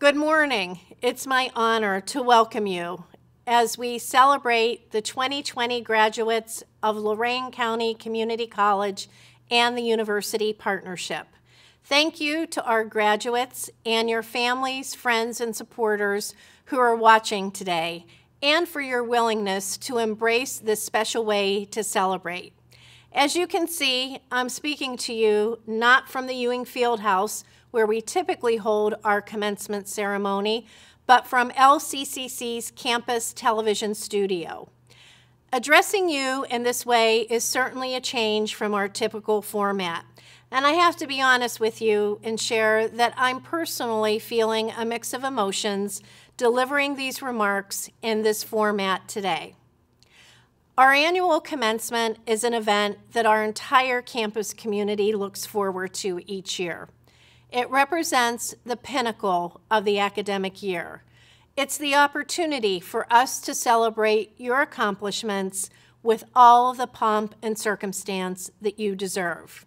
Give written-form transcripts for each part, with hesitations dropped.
Good morning. It's my honor to welcome you as we celebrate the 2020 graduates of Lorain County Community College and the University Partnership. Thank you to our graduates and your families, friends, and supporters who are watching today, and for your willingness to embrace this special way to celebrate. As you can see, I'm speaking to you not from the Ewing Fieldhouse, where we typically hold our commencement ceremony, but from LCCC's campus television studio. Addressing you in this way is certainly a change from our typical format. And I have to be honest with you and share that I'm personally feeling a mix of emotions delivering these remarks in this format today. Our annual commencement is an event that our entire campus community looks forward to each year. It represents the pinnacle of the academic year. It's the opportunity for us to celebrate your accomplishments with all of the pomp and circumstance that you deserve.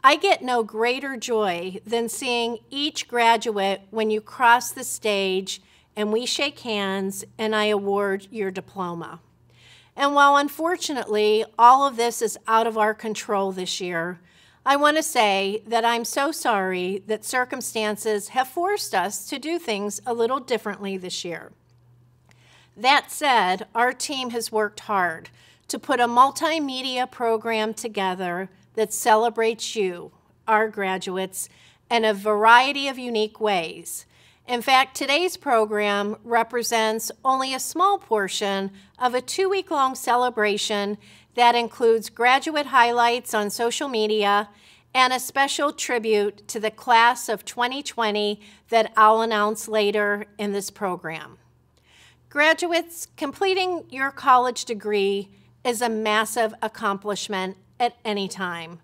I get no greater joy than seeing each graduate when you cross the stage and we shake hands and I award your diploma. And while unfortunately all of this is out of our control this year, I want to say that I'm so sorry that circumstances have forced us to do things a little differently this year. That said, our team has worked hard to put a multimedia program together that celebrates you, our graduates, in a variety of unique ways. In fact, today's program represents only a small portion of a 2-week-long celebration that includes graduate highlights on social media and a special tribute to the class of 2020 that I'll announce later in this program. Graduates, completing your college degree is a massive accomplishment at any time,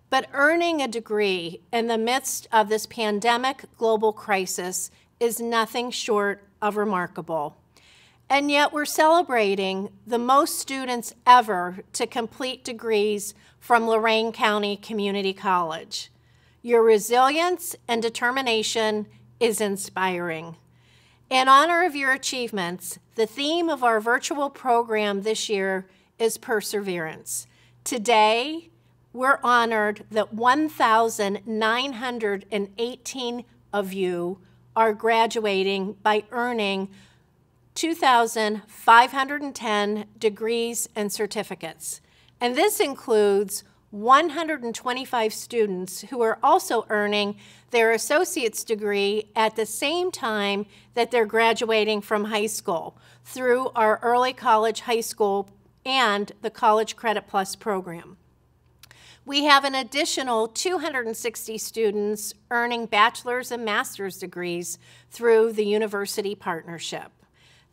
but earning a degree in the midst of this pandemic global crisis is nothing short of remarkable. And yet we're celebrating the most students ever to complete degrees from Lorain County Community College. Your resilience and determination is inspiring. In honor of your achievements, the theme of our virtual program this year is perseverance. Today, we're honored that 1,918 of you are graduating by earning 2,510 degrees and certificates. And this includes 125 students who are also earning their associate's degree at the same time that they're graduating from high school through our early college, high school, and the College Credit Plus program. We have an additional 260 students earning bachelor's and master's degrees through the University Partnership.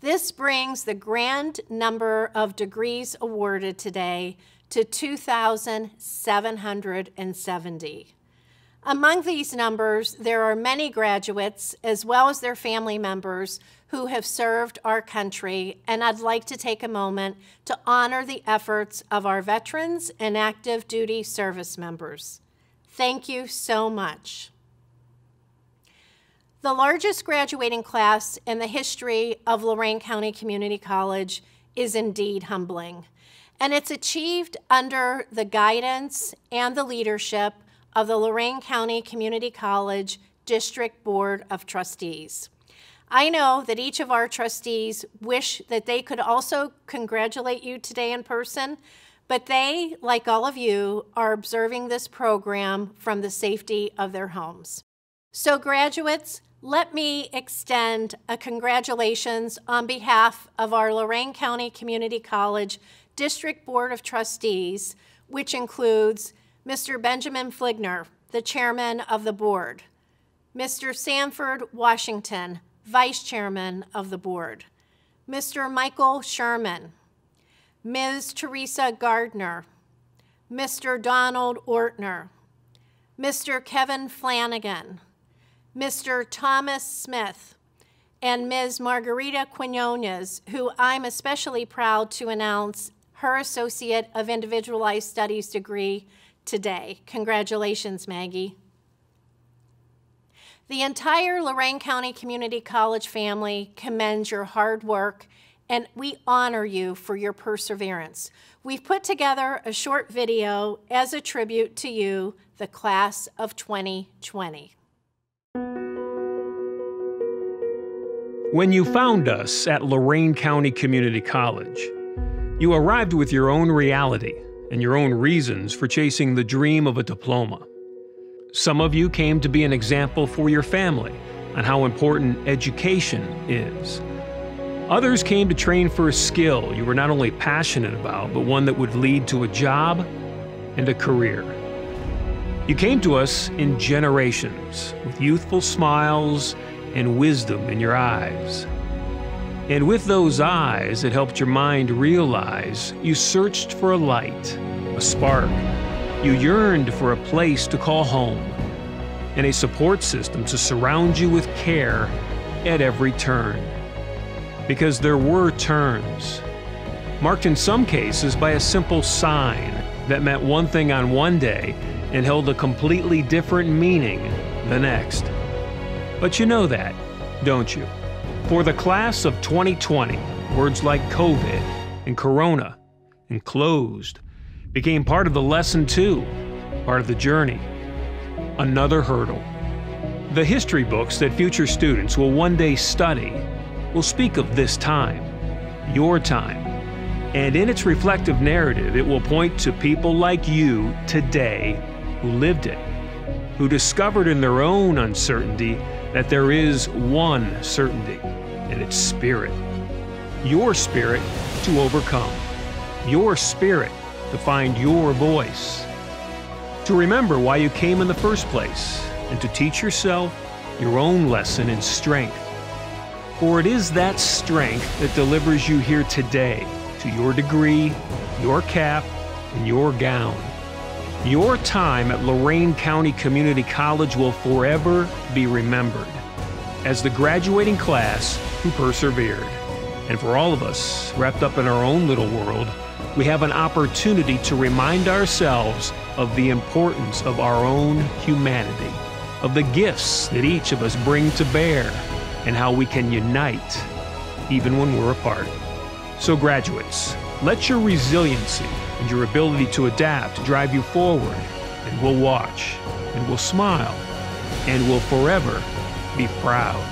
This brings the grand number of degrees awarded today to 2,770. Among these numbers, there are many graduates, as well as their family members, who have served our country, and I'd like to take a moment to honor the efforts of our veterans and active duty service members. Thank you so much. The largest graduating class in the history of Lorain County Community College is indeed humbling, and it's achieved under the guidance and the leadership of the Lorain County Community College District Board of Trustees. I know that each of our trustees wish that they could also congratulate you today in person, but they, like all of you, are observing this program from the safety of their homes. So graduates, let me extend a congratulations on behalf of our Lorain County Community College District Board of Trustees, which includes Mr. Benjamin Fligner, the chairman of the board, Mr. Sanford Washington, vice chairman of the board, Mr. Michael Sherman, Ms. Teresa Gardner, Mr. Donald Ortner, Mr. Kevin Flanagan, Mr. Thomas Smith, and Ms. Margarita Quinones, who I'm especially proud to announce her Associate of Individualized Studies degree today. Congratulations, Maggie. The entire Lorain County Community College family commends your hard work, and we honor you for your perseverance. We've put together a short video as a tribute to you, the class of 2020. When you found us at Lorain County Community College, you arrived with your own reality and your own reasons for chasing the dream of a diploma. Some of you came to be an example for your family on how important education is. Others came to train for a skill you were not only passionate about, but one that would lead to a job and a career. You came to us in generations with youthful smiles and wisdom in your eyes. And with those eyes, it helped your mind realize you searched for a light, a spark. You yearned for a place to call home and a support system to surround you with care at every turn. Because there were turns, marked in some cases by a simple sign that meant one thing on one day and held a completely different meaning the next. But you know that, don't you? For the class of 2020, words like COVID and Corona and closed became part of the lesson too, part of the journey. Another hurdle. The history books that future students will one day study will speak of this time, your time, and in its reflective narrative, it will point to people like you today who lived it, who discovered in their own uncertainty that there is one certainty, and it's spirit. Your spirit to overcome. Your spirit to find your voice. To remember why you came in the first place, and to teach yourself your own lesson in strength. For it is that strength that delivers you here today to your degree, your cap, and your gown. Your time at Lorain County Community College will forever be remembered as the graduating class who persevered. And for all of us, wrapped up in our own little world, we have an opportunity to remind ourselves of the importance of our own humanity, of the gifts that each of us bring to bear, and how we can unite even when we're apart. So graduates, let your resiliency and your ability to adapt drive you forward, and we'll watch, and we'll smile, and we'll forever be proud.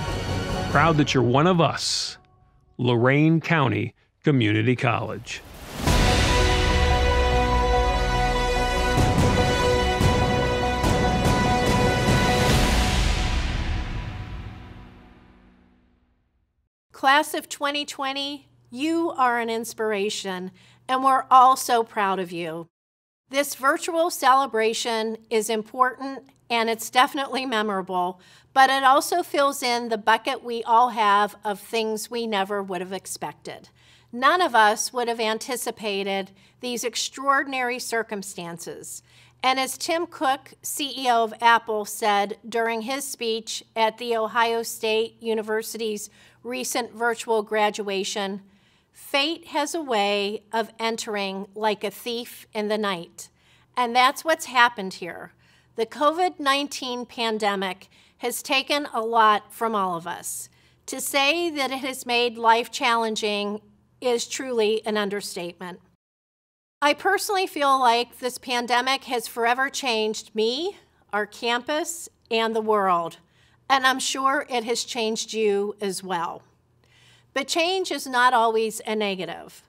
Proud that you're one of us, Lorain County Community College. Class of 2020, you are an inspiration, and we're all so proud of you. This virtual celebration is important and it's definitely memorable, but it also fills in the bucket we all have of things we never would have expected. None of us would have anticipated these extraordinary circumstances. And as Tim Cook, CEO of Apple, said during his speech at The Ohio State University's recent virtual graduation, fate has a way of entering like a thief in the night. And that's what's happened here. The COVID-19 pandemic has taken a lot from all of us. To say that it has made life challenging is truly an understatement. I personally feel like this pandemic has forever changed me, our campus, and the world. And I'm sure it has changed you as well. But change is not always a negative.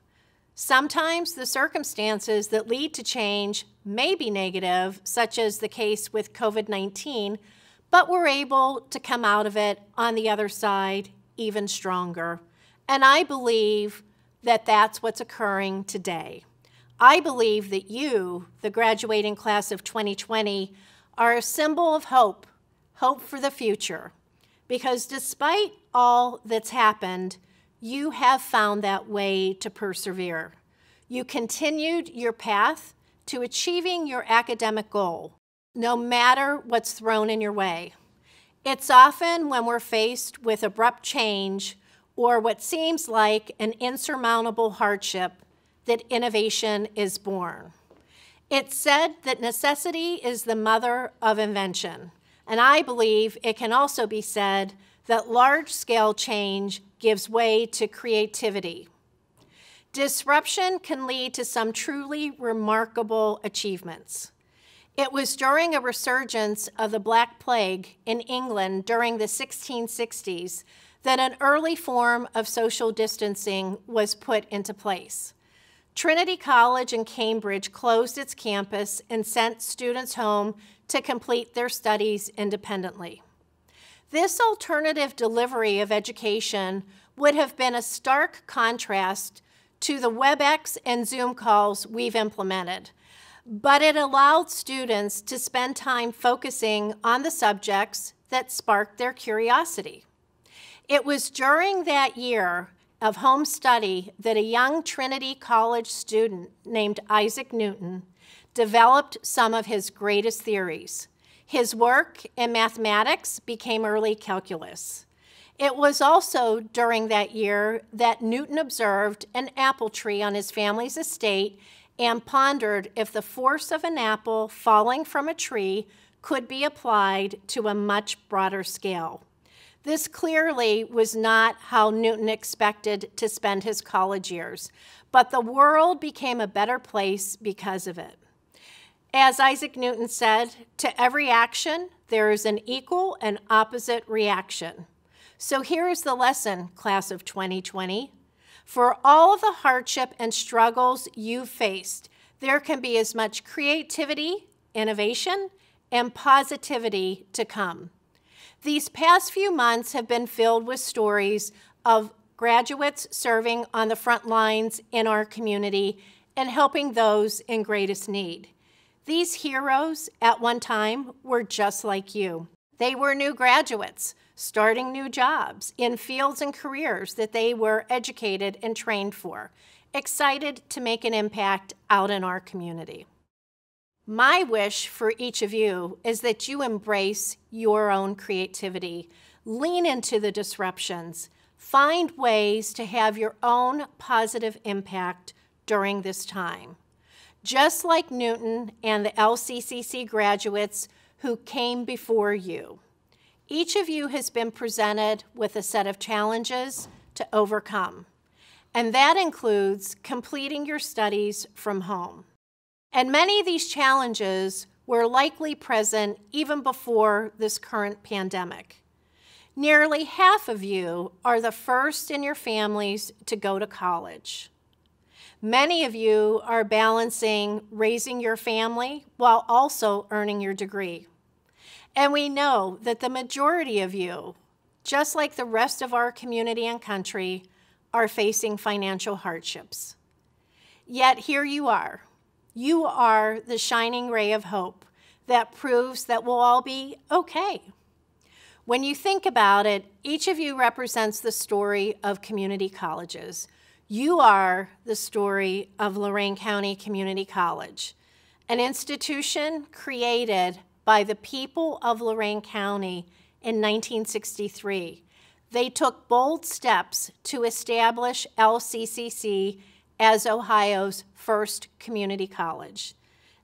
Sometimes the circumstances that lead to change may be negative, such as the case with COVID-19, but we're able to come out of it on the other side even stronger. And I believe that that's what's occurring today. I believe that you, the graduating class of 2020, are a symbol of hope, hope for the future. Because despite all that's happened, you have found that way to persevere. You continued your path to achieving your academic goal, no matter what's thrown in your way. It's often when we're faced with abrupt change or what seems like an insurmountable hardship that innovation is born. It's said that necessity is the mother of invention, And I believe it can also be said that large-scale change gives way to creativity. Disruption can lead to some truly remarkable achievements. It was during a resurgence of the Black Plague in England during the 1660s that an early form of social distancing was put into place. Trinity College in Cambridge closed its campus and sent students home to complete their studies independently. This alternative delivery of education would have been a stark contrast to the WebEx and Zoom calls we've implemented, but it allowed students to spend time focusing on the subjects that sparked their curiosity. It was during that year of home study that a young Trinity College student named Isaac Newton developed some of his greatest theories. His work in mathematics became early calculus. It was also during that year that Newton observed an apple tree on his family's estate and pondered if the force of an apple falling from a tree could be applied to a much broader scale. This clearly was not how Newton expected to spend his college years, but the world became a better place because of it. As Isaac Newton said, to every action, there is an equal and opposite reaction. So here is the lesson, class of 2020. For all of the hardship and struggles you've faced, there can be as much creativity, innovation, and positivity to come. These past few months have been filled with stories of graduates serving on the front lines in our community and helping those in greatest need. These heroes at one time were just like you. They were new graduates, starting new jobs in fields and careers that they were educated and trained for, excited to make an impact out in our community. My wish for each of you is that you embrace your own creativity, lean into the disruptions, find ways to have your own positive impact during this time. Just like Newton and the LCCC graduates who came before you. Each of you has been presented with a set of challenges to overcome, and that includes completing your studies from home. And many of these challenges were likely present even before this current pandemic. Nearly half of you are the first in your families to go to college. Many of you are balancing raising your family while also earning your degree. And we know that the majority of you, just like the rest of our community and country, are facing financial hardships. Yet here you are. You are the shining ray of hope that proves that we'll all be okay. When you think about it, each of you represents the story of community colleges. You are the story of Lorain County Community College, an institution created by the people of Lorain County in 1963. They took bold steps to establish LCCC as Ohio's first community college.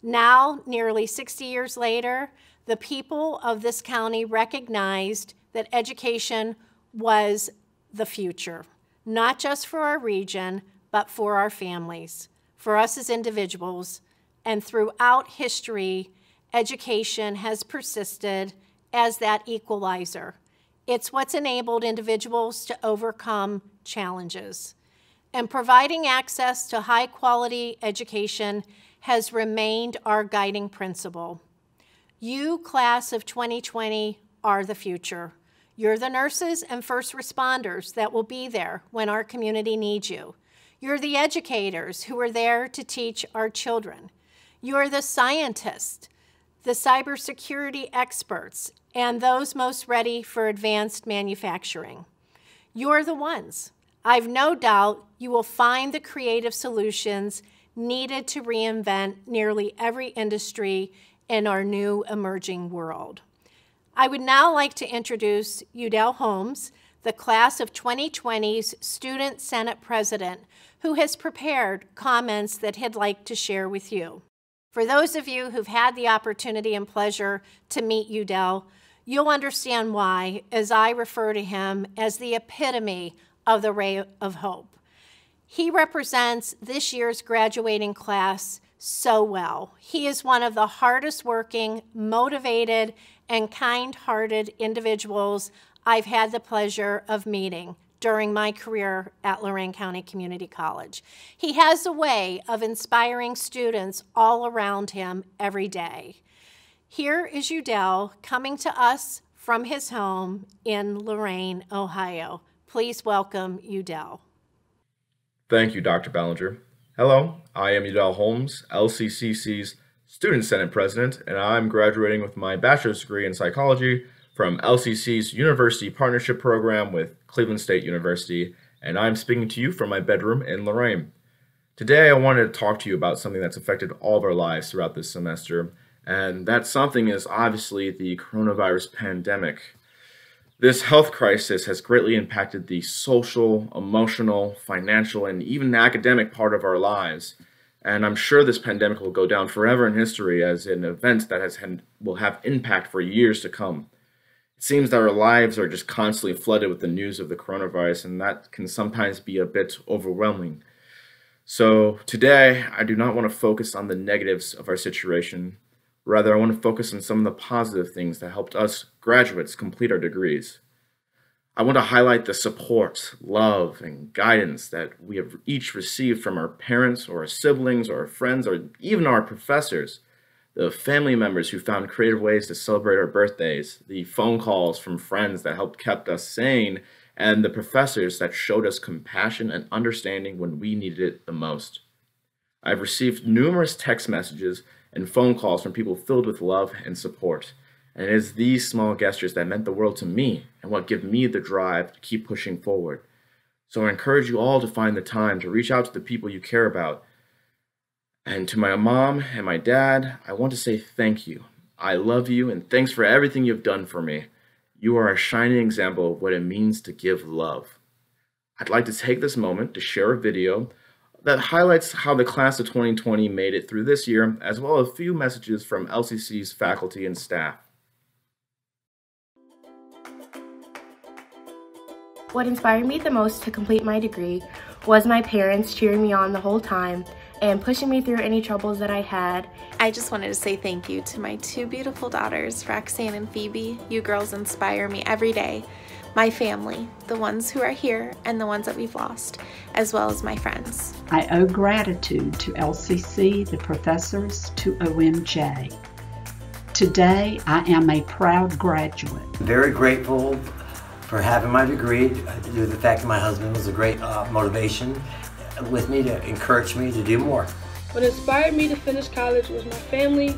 Now, nearly 60 years later, the people of this county recognized that education was the future, not just for our region, but for our families, for us as individuals, and throughout history, education has persisted as that equalizer. It's what's enabled individuals to overcome challenges. And providing access to high-quality education has remained our guiding principle. You, class of 2020, are the future. You're the nurses and first responders that will be there when our community needs you. You're the educators who are there to teach our children. You're the scientists, the cybersecurity experts, and those most ready for advanced manufacturing. You're the ones. I've no doubt you will find the creative solutions needed to reinvent nearly every industry in our new emerging world. I would now like to introduce Udell Holmes, the class of 2020's Student Senate President, who has prepared comments that he'd like to share with you. For those of you who've had the opportunity and pleasure to meet Udell, You'll understand why as I refer to him as the epitome of the ray of hope. He represents this year's graduating class so well. He is one of the hardest working, motivated, and kind-hearted individuals I've had the pleasure of meeting during my career at Lorain County Community College. He has a way of inspiring students all around him every day. Here is Udell coming to us from his home in Lorain, Ohio. Please welcome Udell. Thank you, Dr. Ballinger. Hello, I am Udell Holmes, LCCC's Student Senate President, and I'm graduating with my bachelor's degree in psychology from LCC's University Partnership Program with Cleveland State University, and I'm speaking to you from my bedroom in Lorain. Today, I wanted to talk to you about something that's affected all of our lives throughout this semester, and that something is obviously the coronavirus pandemic. This health crisis has greatly impacted the social, emotional, financial, and even academic part of our lives. And I'm sure this pandemic will go down forever in history as an event that will have impact for years to come. It seems that our lives are just constantly flooded with the news of the coronavirus, and that can sometimes be a bit overwhelming. So today, I do not want to focus on the negatives of our situation. Rather, I want to focus on some of the positive things that helped us graduates complete our degrees. I want to highlight the support, love, and guidance that we have each received from our parents or our siblings or our friends or even our professors, the family members who found creative ways to celebrate our birthdays, the phone calls from friends that helped keep us sane, and the professors that showed us compassion and understanding when we needed it the most. I've received numerous text messages and phone calls from people filled with love and support. And it is these small gestures that meant the world to me and what give me the drive to keep pushing forward. So I encourage you all to find the time to reach out to the people you care about. And to my mom and my dad, I want to say thank you. I love you and thanks for everything you've done for me. You are a shining example of what it means to give love. I'd like to take this moment to share a video that highlights how the class of 2020 made it through this year, as well as a few messages from LCC's faculty and staff. What inspired me the most to complete my degree was my parents cheering me on the whole time and pushing me through any troubles that I had. I just wanted to say thank you to my two beautiful daughters, Roxanne and Phoebe. You girls inspire me every day. My family, the ones who are here and the ones that we've lost, as well as my friends. I owe gratitude to LCC, the professors, to OMJ. Today, I am a proud graduate. Very grateful for having my degree, due to the fact that my husband was a great motivation with me to encourage me to do more. What inspired me to finish college was my family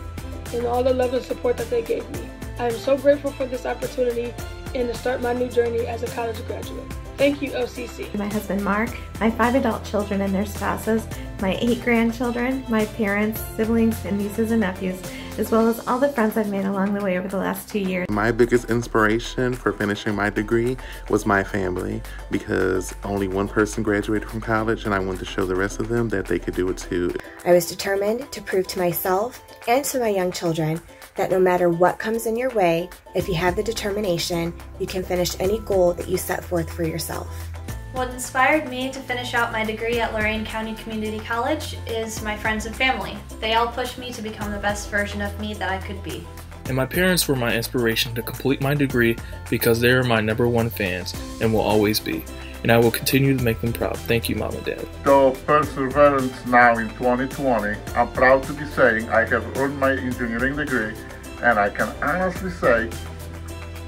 and all the love and support that they gave me. I am so grateful for this opportunity and to start my new journey as a college graduate. Thank you, LCC. My husband Mark, my 5 adult children and their spouses, my 8 grandchildren, my parents, siblings, and nieces and nephews, as well as all the friends I've made along the way over the last 2 years. My biggest inspiration for finishing my degree was my family, because only one person graduated from college and I wanted to show the rest of them that they could do it too. I was determined to prove to myself and to my young children that no matter what comes in your way, if you have the determination, you can finish any goal that you set forth for yourself. What inspired me to finish out my degree at Lorain County Community College is my friends and family. They all pushed me to become the best version of me that I could be. And my parents were my inspiration to complete my degree because they are my #1 fans and will always be. And I will continue to make them proud. Thank you, Mom and Dad. So, perseverance now in 2020, I'm proud to be saying I have earned my engineering degree, and I can honestly say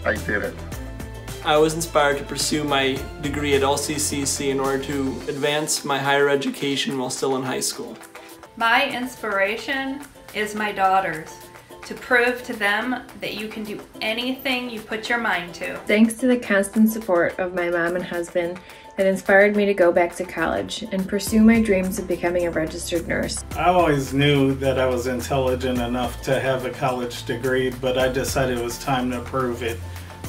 I did it. I was inspired to pursue my degree at LCCC in order to advance my higher education while still in high school. My inspiration is my daughters, to prove to them that you can do anything you put your mind to. Thanks to the constant support of my mom and husband, it inspired me to go back to college and pursue my dreams of becoming a registered nurse. I always knew that I was intelligent enough to have a college degree, but I decided it was time to prove it,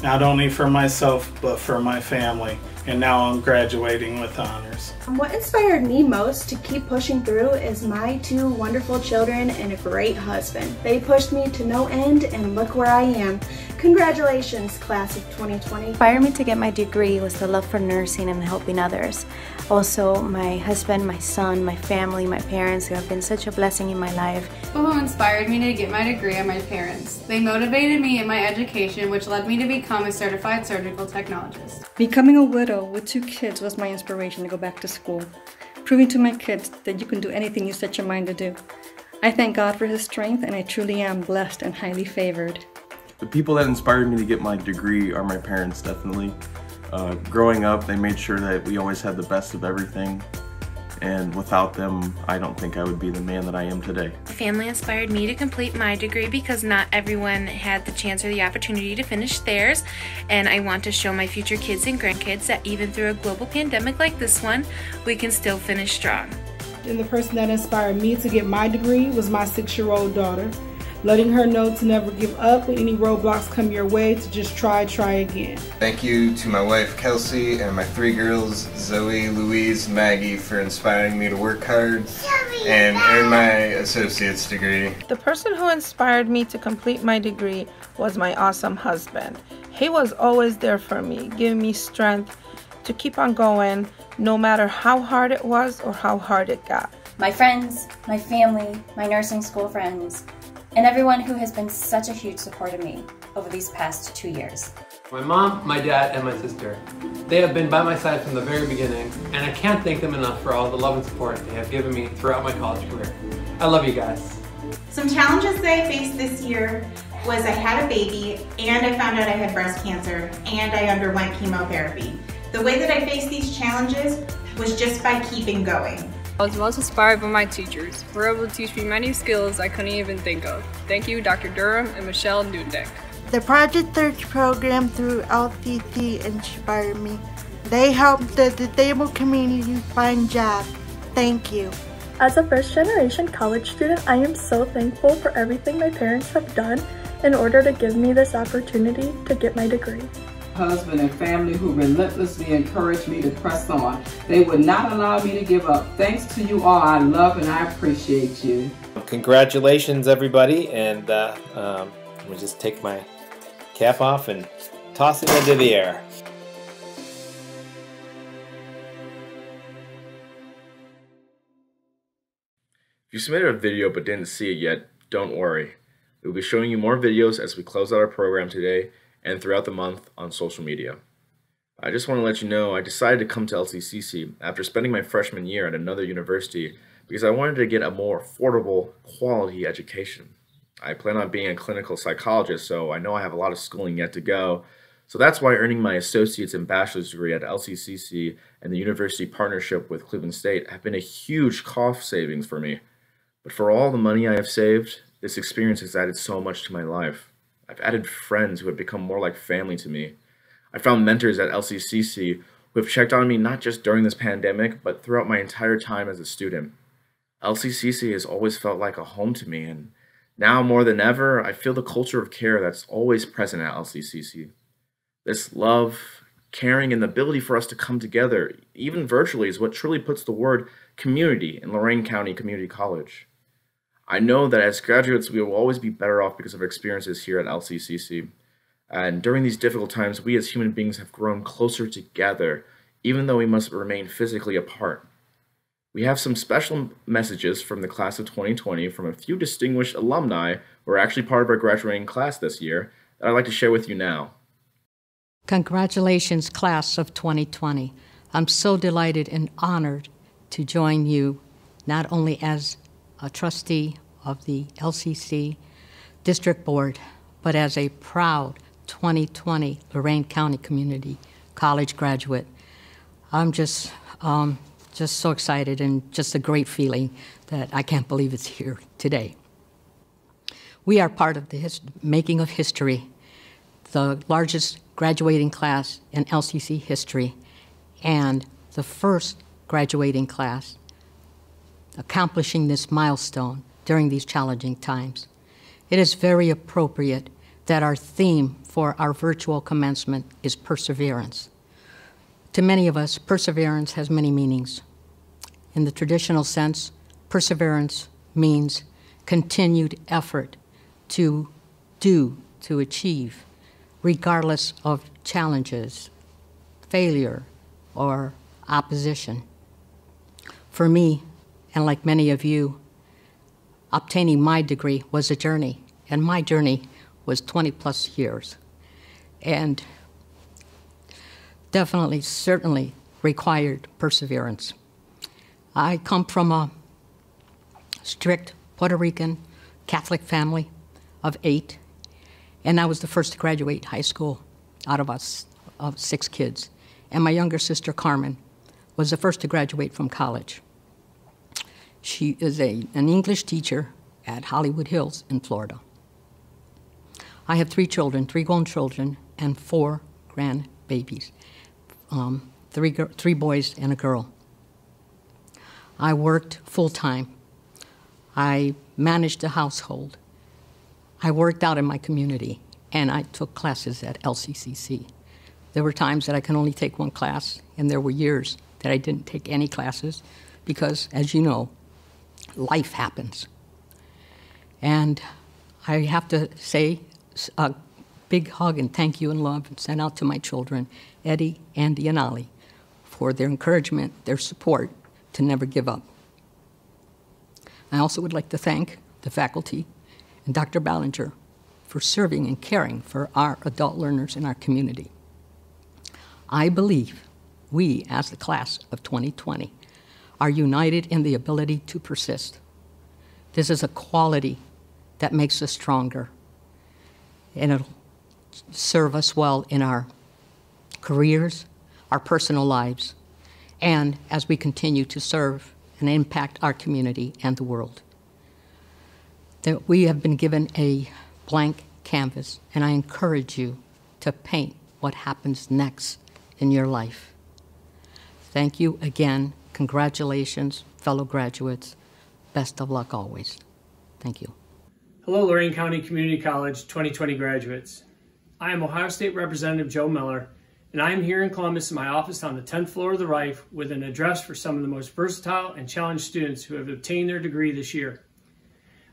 not only for myself, but for my family. and now I'm graduating with honors. What inspired me most to keep pushing through is my 2 wonderful children and a great husband. They pushed me to no end, and look where I am. Congratulations, class of 2020. Inspired me to get my degree was the love for nursing and helping others. Also, my husband, my son, my family, my parents, who have been such a blessing in my life. People who inspired me to get my degree are my parents. They motivated me in my education, which led me to become a certified surgical technologist. Becoming a widow with 2 kids was my inspiration to go back to school, proving to my kids that you can do anything you set your mind to do. I thank God for His strength, and I truly am blessed and highly favored. The people that inspired me to get my degree are my parents, definitely. Growing up, they made sure that we always had the best of everything, and without them, I don't think I would be the man that I am today. My family inspired me to complete my degree because not everyone had the chance or the opportunity to finish theirs, and I want to show my future kids and grandkids that even through a global pandemic like this one, we can still finish strong. And the person that inspired me to get my degree was my 6-year-old daughter. Letting her know to never give up when any roadblocks come your way, to just try again. Thank you to my wife Kelsey and my 3 girls, Zoe, Louise, Maggie, for inspiring me to work hard and earn my associate's degree. The person who inspired me to complete my degree was my awesome husband. He was always there for me, giving me strength to keep on going, no matter how hard it was or how hard it got. My friends, my family, my nursing school friends, and everyone who has been such a huge support of me over these past 2 years. My mom, my dad, and my sister. They have been by my side from the very beginning, and I can't thank them enough for all the love and support they have given me throughout my college career. I love you guys. Some challenges that I faced this year was I had a baby, and I found out I had breast cancer, and I underwent chemotherapy. The way that I faced these challenges was just by keeping going. I was most inspired by my teachers, who were able to teach me many skills I couldn't even think of. Thank you, Dr. Durham and Michelle Newdeck. The Project Search program through LCC inspired me. They helped the disabled community find jobs. Thank you. As a first-generation college student, I am so thankful for everything my parents have done in order to give me this opportunity to get my degree. Husband and family who relentlessly encouraged me to press on. They would not allow me to give up. Thanks to you all, I love and I appreciate you. Congratulations, everybody, and I'm gonna just take my cap off and toss it into the air. If you submitted a video but didn't see it yet, don't worry. We'll be showing you more videos as we close out our program today and throughout the month on social media. I just want to let you know I decided to come to LCCC after spending my freshman year at another university because I wanted to get a more affordable, quality education. I plan on being a clinical psychologist, so I know I have a lot of schooling yet to go. So that's why earning my associate's and bachelor's degree at LCCC and the university partnership with Cleveland State have been a huge cost savings for me. But for all the money I have saved, this experience has added so much to my life. I've added friends who have become more like family to me. I found mentors at LCCC who have checked on me not just during this pandemic, but throughout my entire time as a student. LCCC has always felt like a home to me, and now more than ever, I feel the culture of care that's always present at LCCC. This love, caring, and the ability for us to come together, even virtually, is what truly puts the word community in Lorain County Community College. I know that as graduates, we will always be better off because of our experiences here at LCCC. And during these difficult times, we as human beings have grown closer together, even though we must remain physically apart. We have some special messages from the class of 2020 from a few distinguished alumni who are actually part of our graduating class this year that I'd like to share with you now. Congratulations, class of 2020. I'm so delighted and honored to join you, not only as a trustee of the LCC District Board, but as a proud 2020 Lorain County Community College graduate. I'm just so excited and just a great feeling that I can't believe it's here today. We are part of the making of history, the largest graduating class in LCC history, and the first graduating class accomplishing this milestone during these challenging times. It is very appropriate that our theme for our virtual commencement is perseverance. To many of us, perseverance has many meanings. In the traditional sense, perseverance means continued effort to achieve, regardless of challenges, failure, or opposition. For me, and like many of you, obtaining my degree was a journey, and my journey was 20+ years. And definitely, certainly required perseverance. I come from a strict Puerto Rican Catholic family of 8, and I was the first to graduate high school out of us, of 6 kids. And my younger sister, Carmen, was the first to graduate from college. She is an English teacher at Hollywood Hills in Florida. I have 3 children, 3 grown children, and 4 grandbabies, 3 boys and a girl. I worked full-time. I managed a household. I worked out in my community, and I took classes at LCCC. There were times that I could only take 1 class, and there were years that I didn't take any classes because, as you know, life happens. And I have to say a big hug and thank you and love and send out to my children, Eddie, Andy, and Ollie, for their encouragement, their support to never give up. I also would like to thank the faculty and Dr. Ballinger for serving and caring for our adult learners in our community. I believe we, as the class of 2020, are united in the ability to persist. This is a quality that makes us stronger, and it'll serve us well in our careers, our personal lives, and as we continue to serve and impact our community and the world. That we have been given a blank canvas, and I encourage you to paint what happens next in your life. Thank you again. Congratulations, fellow graduates. Best of luck always. Thank you. Hello, Lorain County Community College 2020 graduates. I am Ohio State Representative Joe Miller, and I am here in Columbus in my office on the 10th floor of the Reif with an address for some of the most versatile and challenged students who have obtained their degree this year.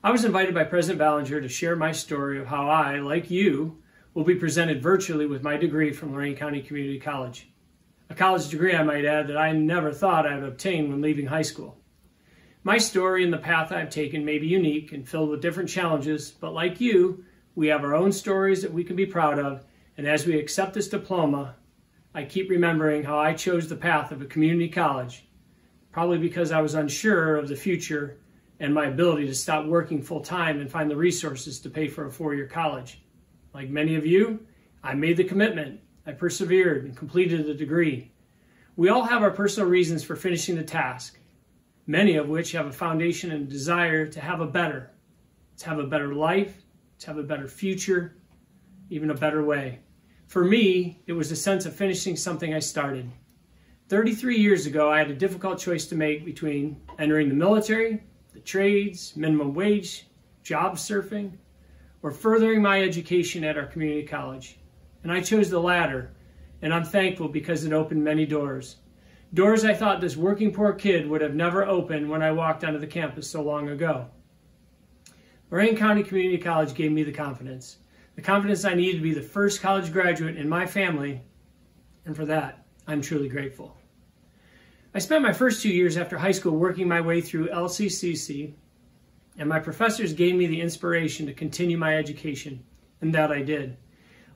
I was invited by President Ballinger to share my story of how I, like you, will be presented virtually with my degree from Lorain County Community College. A college degree, I might add, that I never thought I would obtain when leaving high school. My story and the path I've taken may be unique and filled with different challenges, but like you, we have our own stories that we can be proud of, and as we accept this diploma, I keep remembering how I chose the path of a community college, probably because I was unsure of the future and my ability to stop working full-time and find the resources to pay for a 4-year college. Like many of you, I made the commitment, I persevered and completed the degree. We all have our personal reasons for finishing the task, many of which have a foundation and desire to have a better life, to have a better future, even a better way. For me, it was a sense of finishing something I started. 33 years ago, I had a difficult choice to make between entering the military, the trades, minimum wage, job surfing, or furthering my education at our community college. And I chose the latter, and I'm thankful because it opened many doors. Doors I thought this working poor kid would have never opened when I walked onto the campus so long ago. Lorain County Community College gave me the confidence I needed to be the first college graduate in my family, and for that, I'm truly grateful. I spent my first 2 years after high school working my way through LCCC, and my professors gave me the inspiration to continue my education, and that I did.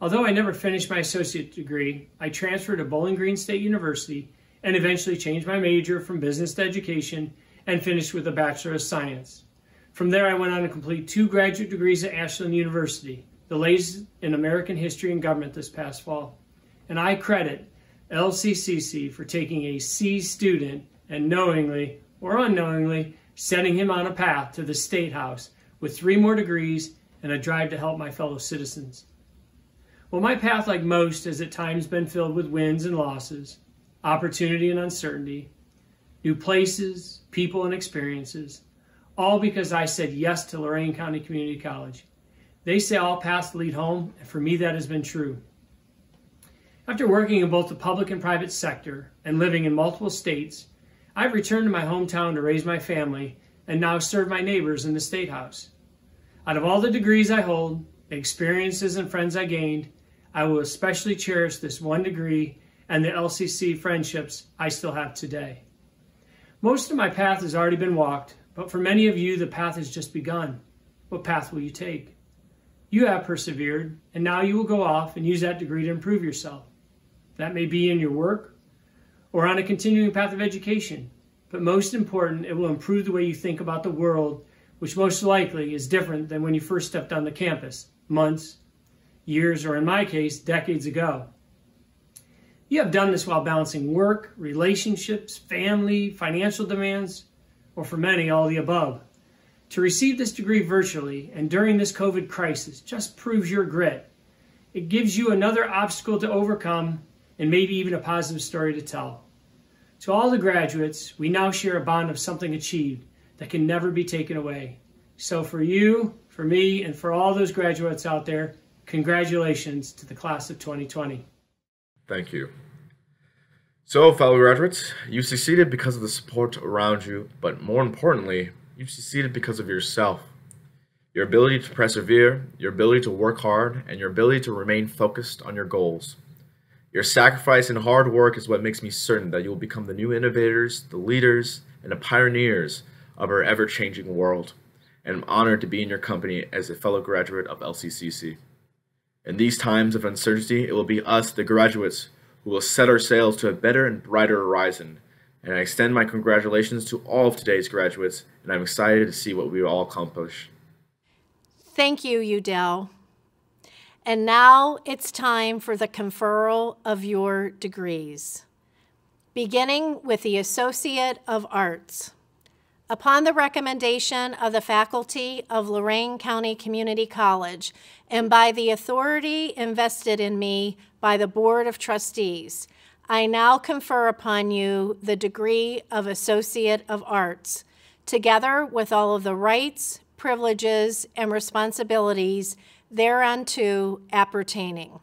Although I never finished my associate degree, I transferred to Bowling Green State University and eventually changed my major from business to education and finished with a Bachelor of Science. From there, I went on to complete 2 graduate degrees at Ashland University, the latest in American history and government this past fall. And I credit LCCC for taking a C student and knowingly or unknowingly setting him on a path to the State House with 3 more degrees and a drive to help my fellow citizens. Well, my path, like most, has at times been filled with wins and losses, opportunity and uncertainty, new places, people, and experiences, all because I said yes to Lorain County Community College. They say all paths lead home, and for me that has been true. After working in both the public and private sector and living in multiple states, I've returned to my hometown to raise my family and now serve my neighbors in the State House. Out of all the degrees I hold, the experiences and friends I gained, I will especially cherish this one degree and the LCC friendships I still have today. Most of my path has already been walked, but for many of you, the path has just begun. What path will you take? You have persevered, and now you will go off and use that degree to improve yourself. That may be in your work or on a continuing path of education, but most important, it will improve the way you think about the world, which most likely is different than when you first stepped on the campus, months, years, or in my case, decades ago. You have done this while balancing work, relationships, family, financial demands, or for many, all the above. To receive this degree virtually and during this COVID crisis just proves your grit. It gives you another obstacle to overcome and maybe even a positive story to tell. To all the graduates, we now share a bond of something achieved that can never be taken away. So for you, for me, and for all those graduates out there, congratulations to the class of 2020. Thank you. So, fellow graduates, you succeeded because of the support around you, but more importantly, you succeeded because of yourself. Your ability to persevere, your ability to work hard, and your ability to remain focused on your goals. Your sacrifice and hard work is what makes me certain that you will become the new innovators, the leaders, and the pioneers of our ever-changing world. And I'm honored to be in your company as a fellow graduate of LCCC. In these times of uncertainty, it will be us, the graduates, who will set our sails to a better and brighter horizon. And I extend my congratulations to all of today's graduates, and I'm excited to see what we will all accomplish. Thank you, Udell. And now it's time for the conferral of your degrees, beginning with the Associate of Arts. Upon the recommendation of the faculty of Lorain County Community College and by the authority invested in me by the Board of Trustees, I now confer upon you the degree of Associate of Arts, together with all of the rights, privileges, and responsibilities thereunto appertaining.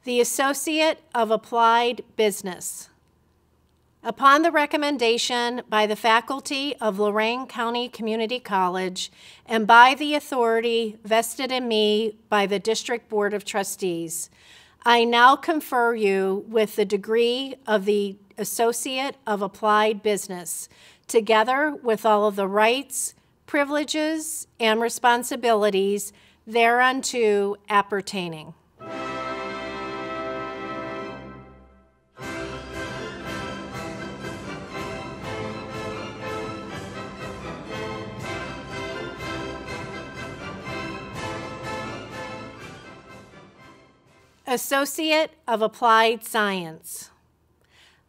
The Associate of Applied Business. Upon the recommendation by the faculty of Lorain County Community College and by the authority vested in me by the District Board of Trustees, I now confer you with the degree of the Associate of Applied Business, together with all of the rights, privileges, and responsibilities thereunto appertaining. Associate of Applied Science.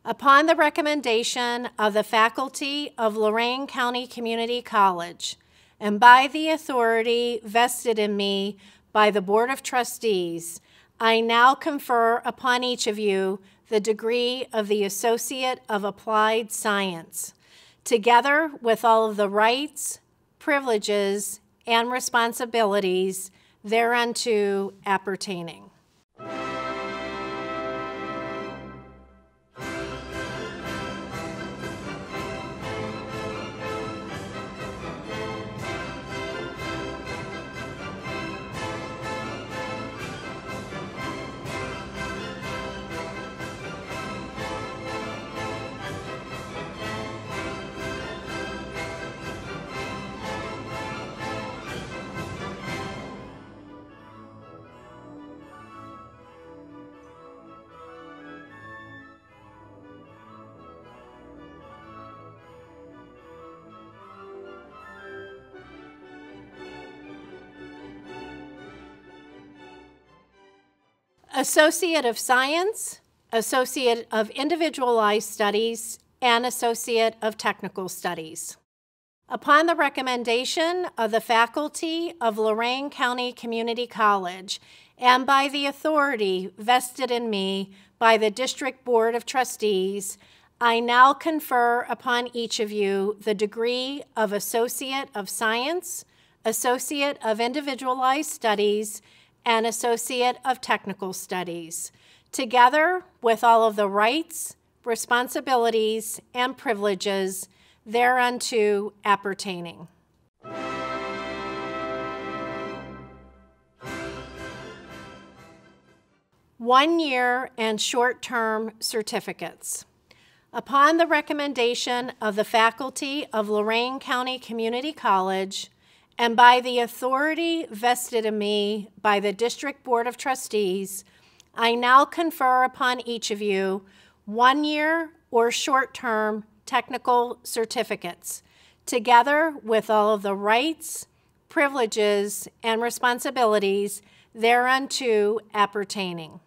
Upon the recommendation of the faculty of Lorain County Community College and by the authority vested in me by the Board of Trustees, I now confer upon each of you the degree of the Associate of Applied Science, together with all of the rights, privileges, and responsibilities thereunto appertaining. Associate of Science, Associate of Individualized Studies, and Associate of Technical Studies. Upon the recommendation of the faculty of Lorain County Community College and by the authority vested in me by the District Board of Trustees, I now confer upon each of you the degree of Associate of Science, Associate of Individualized Studies, and Associate of Technical Studies, together with all of the rights, responsibilities, and privileges thereunto appertaining. One-year and short-term certificates. Upon the recommendation of the faculty of Lorain County Community College, and by the authority vested in me by the District Board of Trustees, I now confer upon each of you one-year or short-term technical certificates, together with all of the rights, privileges, and responsibilities thereunto appertaining.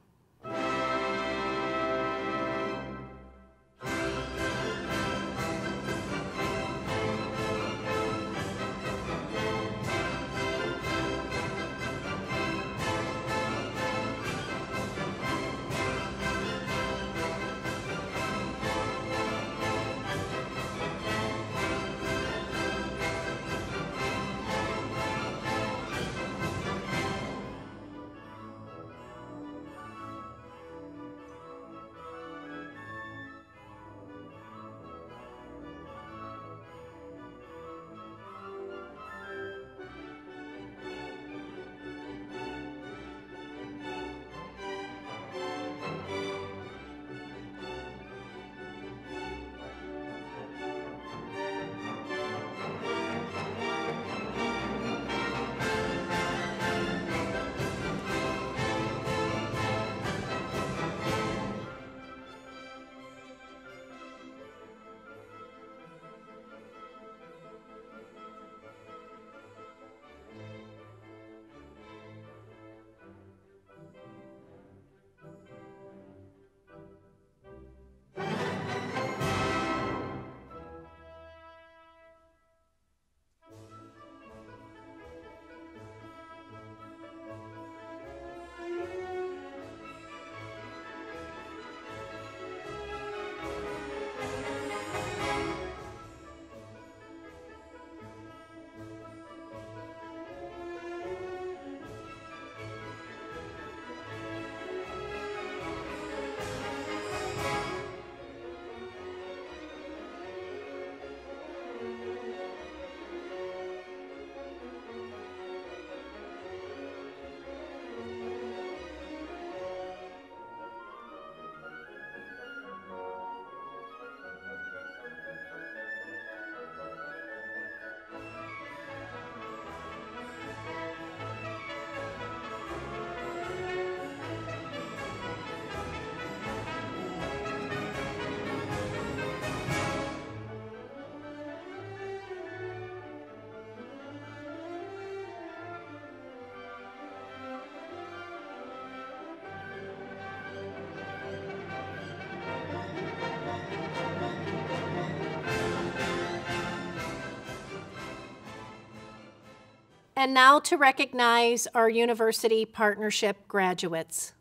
And now to recognize our university partnership graduates.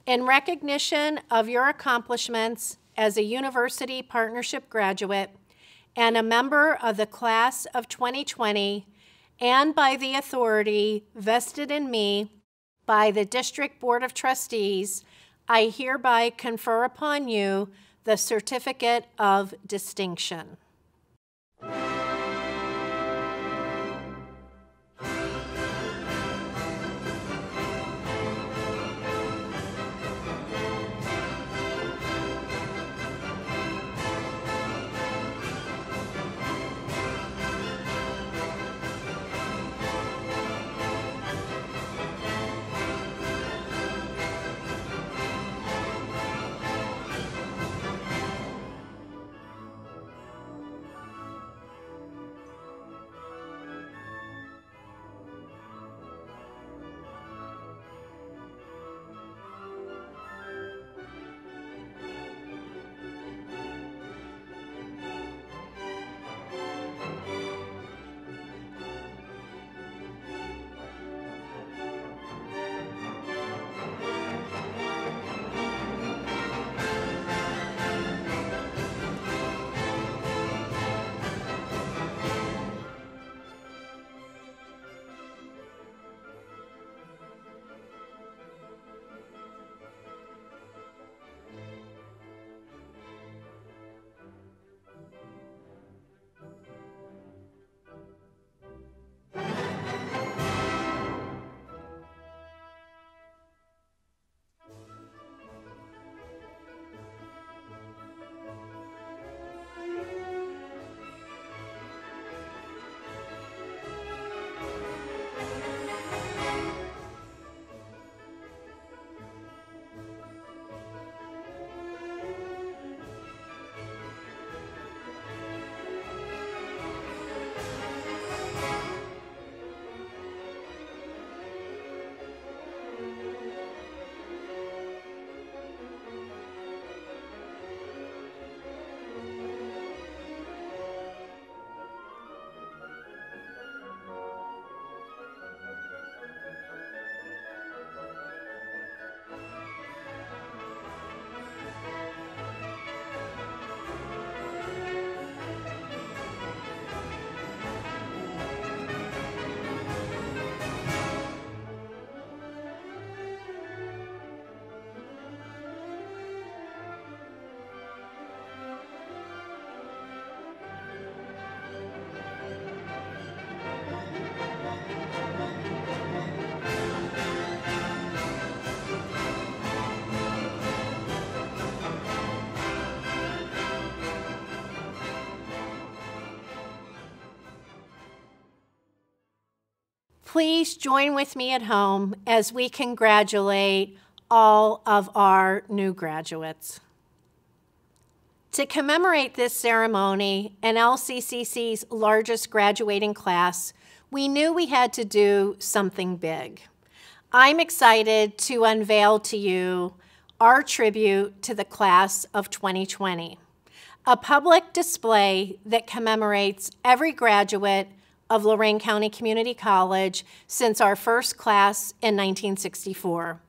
In recognition of your accomplishments as a university partnership graduate and a member of the class of 2020, and by the authority vested in me by the District Board of Trustees, I hereby confer upon you the Certificate of Distinction. Please join with me at home as we congratulate all of our new graduates. To commemorate this ceremony and LCCC's largest graduating class, we knew we had to do something big. I'm excited to unveil to you our tribute to the class of 2020, a public display that commemorates every graduate of Lorain County Community College since our first class in 1964.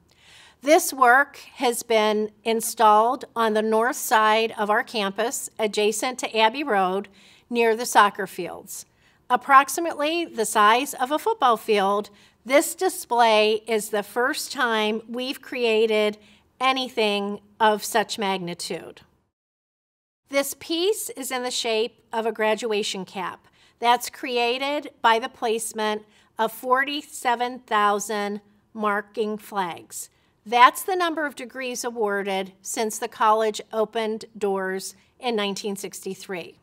This work has been installed on the north side of our campus, adjacent to Abbey Road, near the soccer fields. Approximately the size of a football field, this display is the first time we've created anything of such magnitude. This piece is in the shape of a graduation cap that's created by the placement of 47,000 marking flags. That's the number of degrees awarded since the college opened doors in 1963.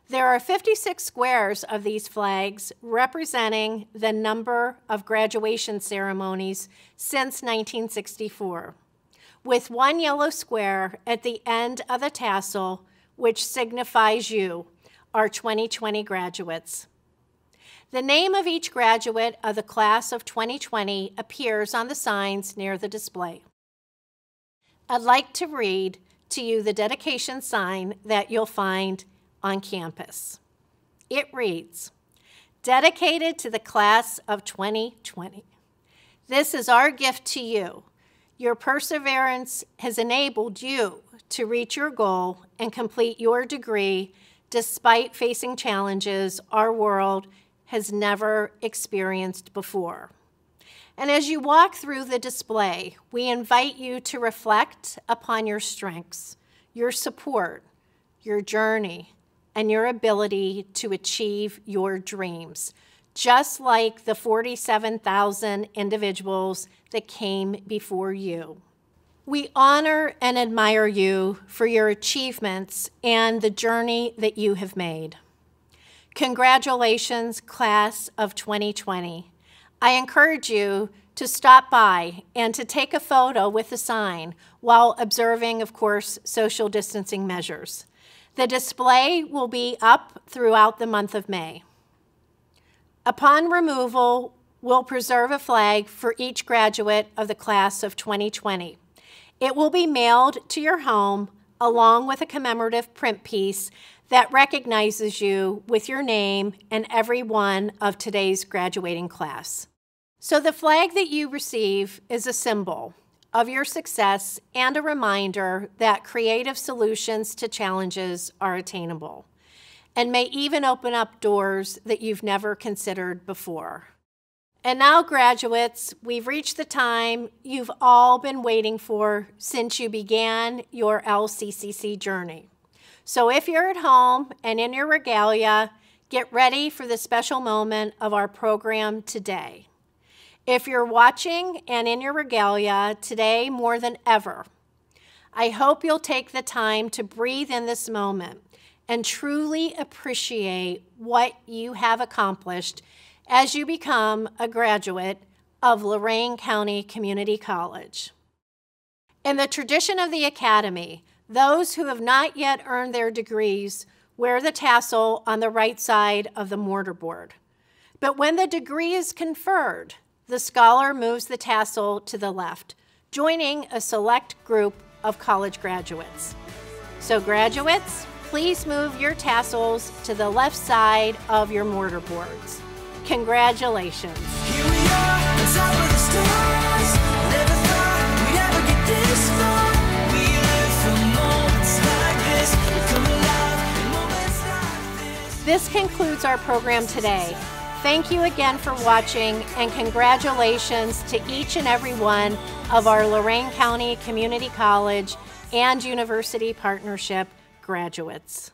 There are 56 squares of these flags representing the number of graduation ceremonies since 1964, with one yellow square at the end of the tassel, which signifies you, our 2020 graduates. The name of each graduate of the class of 2020 appears on the signs near the display. I'd like to read to you the dedication sign that you'll find on campus. It reads, "Dedicated to the class of 2020. This is our gift to you. Your perseverance has enabled you to reach your goal and complete your degree despite facing challenges our world has never experienced before. And as you walk through the display, we invite you to reflect upon your strengths, your support, your journey, and your ability to achieve your dreams, just like the 47,000 individuals that came before you. We honor and admire you for your achievements and the journey that you have made. Congratulations, class of 2020. I encourage you to stop by and to take a photo with the sign while observing, of course, social distancing measures. The display will be up throughout the month of May. Upon removal, we'll preserve a flag for each graduate of the class of 2020. It will be mailed to your home along with a commemorative print piece that recognizes you with your name and every one of today's graduating class. So the flag that you receive is a symbol of your success and a reminder that creative solutions to challenges are attainable and may even open up doors that you've never considered before. And now, graduates, we've reached the time you've all been waiting for since you began your LCCC journey. So if you're at home and in your regalia, get ready for the special moment of our program today. If you're watching and in your regalia today more than ever, I hope you'll take the time to breathe in this moment and truly appreciate what you have accomplished as you become a graduate of Lorain County Community College. In the tradition of the Academy, those who have not yet earned their degrees wear the tassel on the right side of the mortarboard. But when the degree is conferred, the scholar moves the tassel to the left, joining a select group of college graduates. So graduates, please move your tassels to the left side of your mortarboards. Congratulations. Here we are, on top of the stars. Never thought we'd ever get this far. We live for moments like this. We come alive in moments like this. This concludes our program today. Thank you again for watching, and congratulations to each and every one of our Lorain County Community College and University Partnership graduates.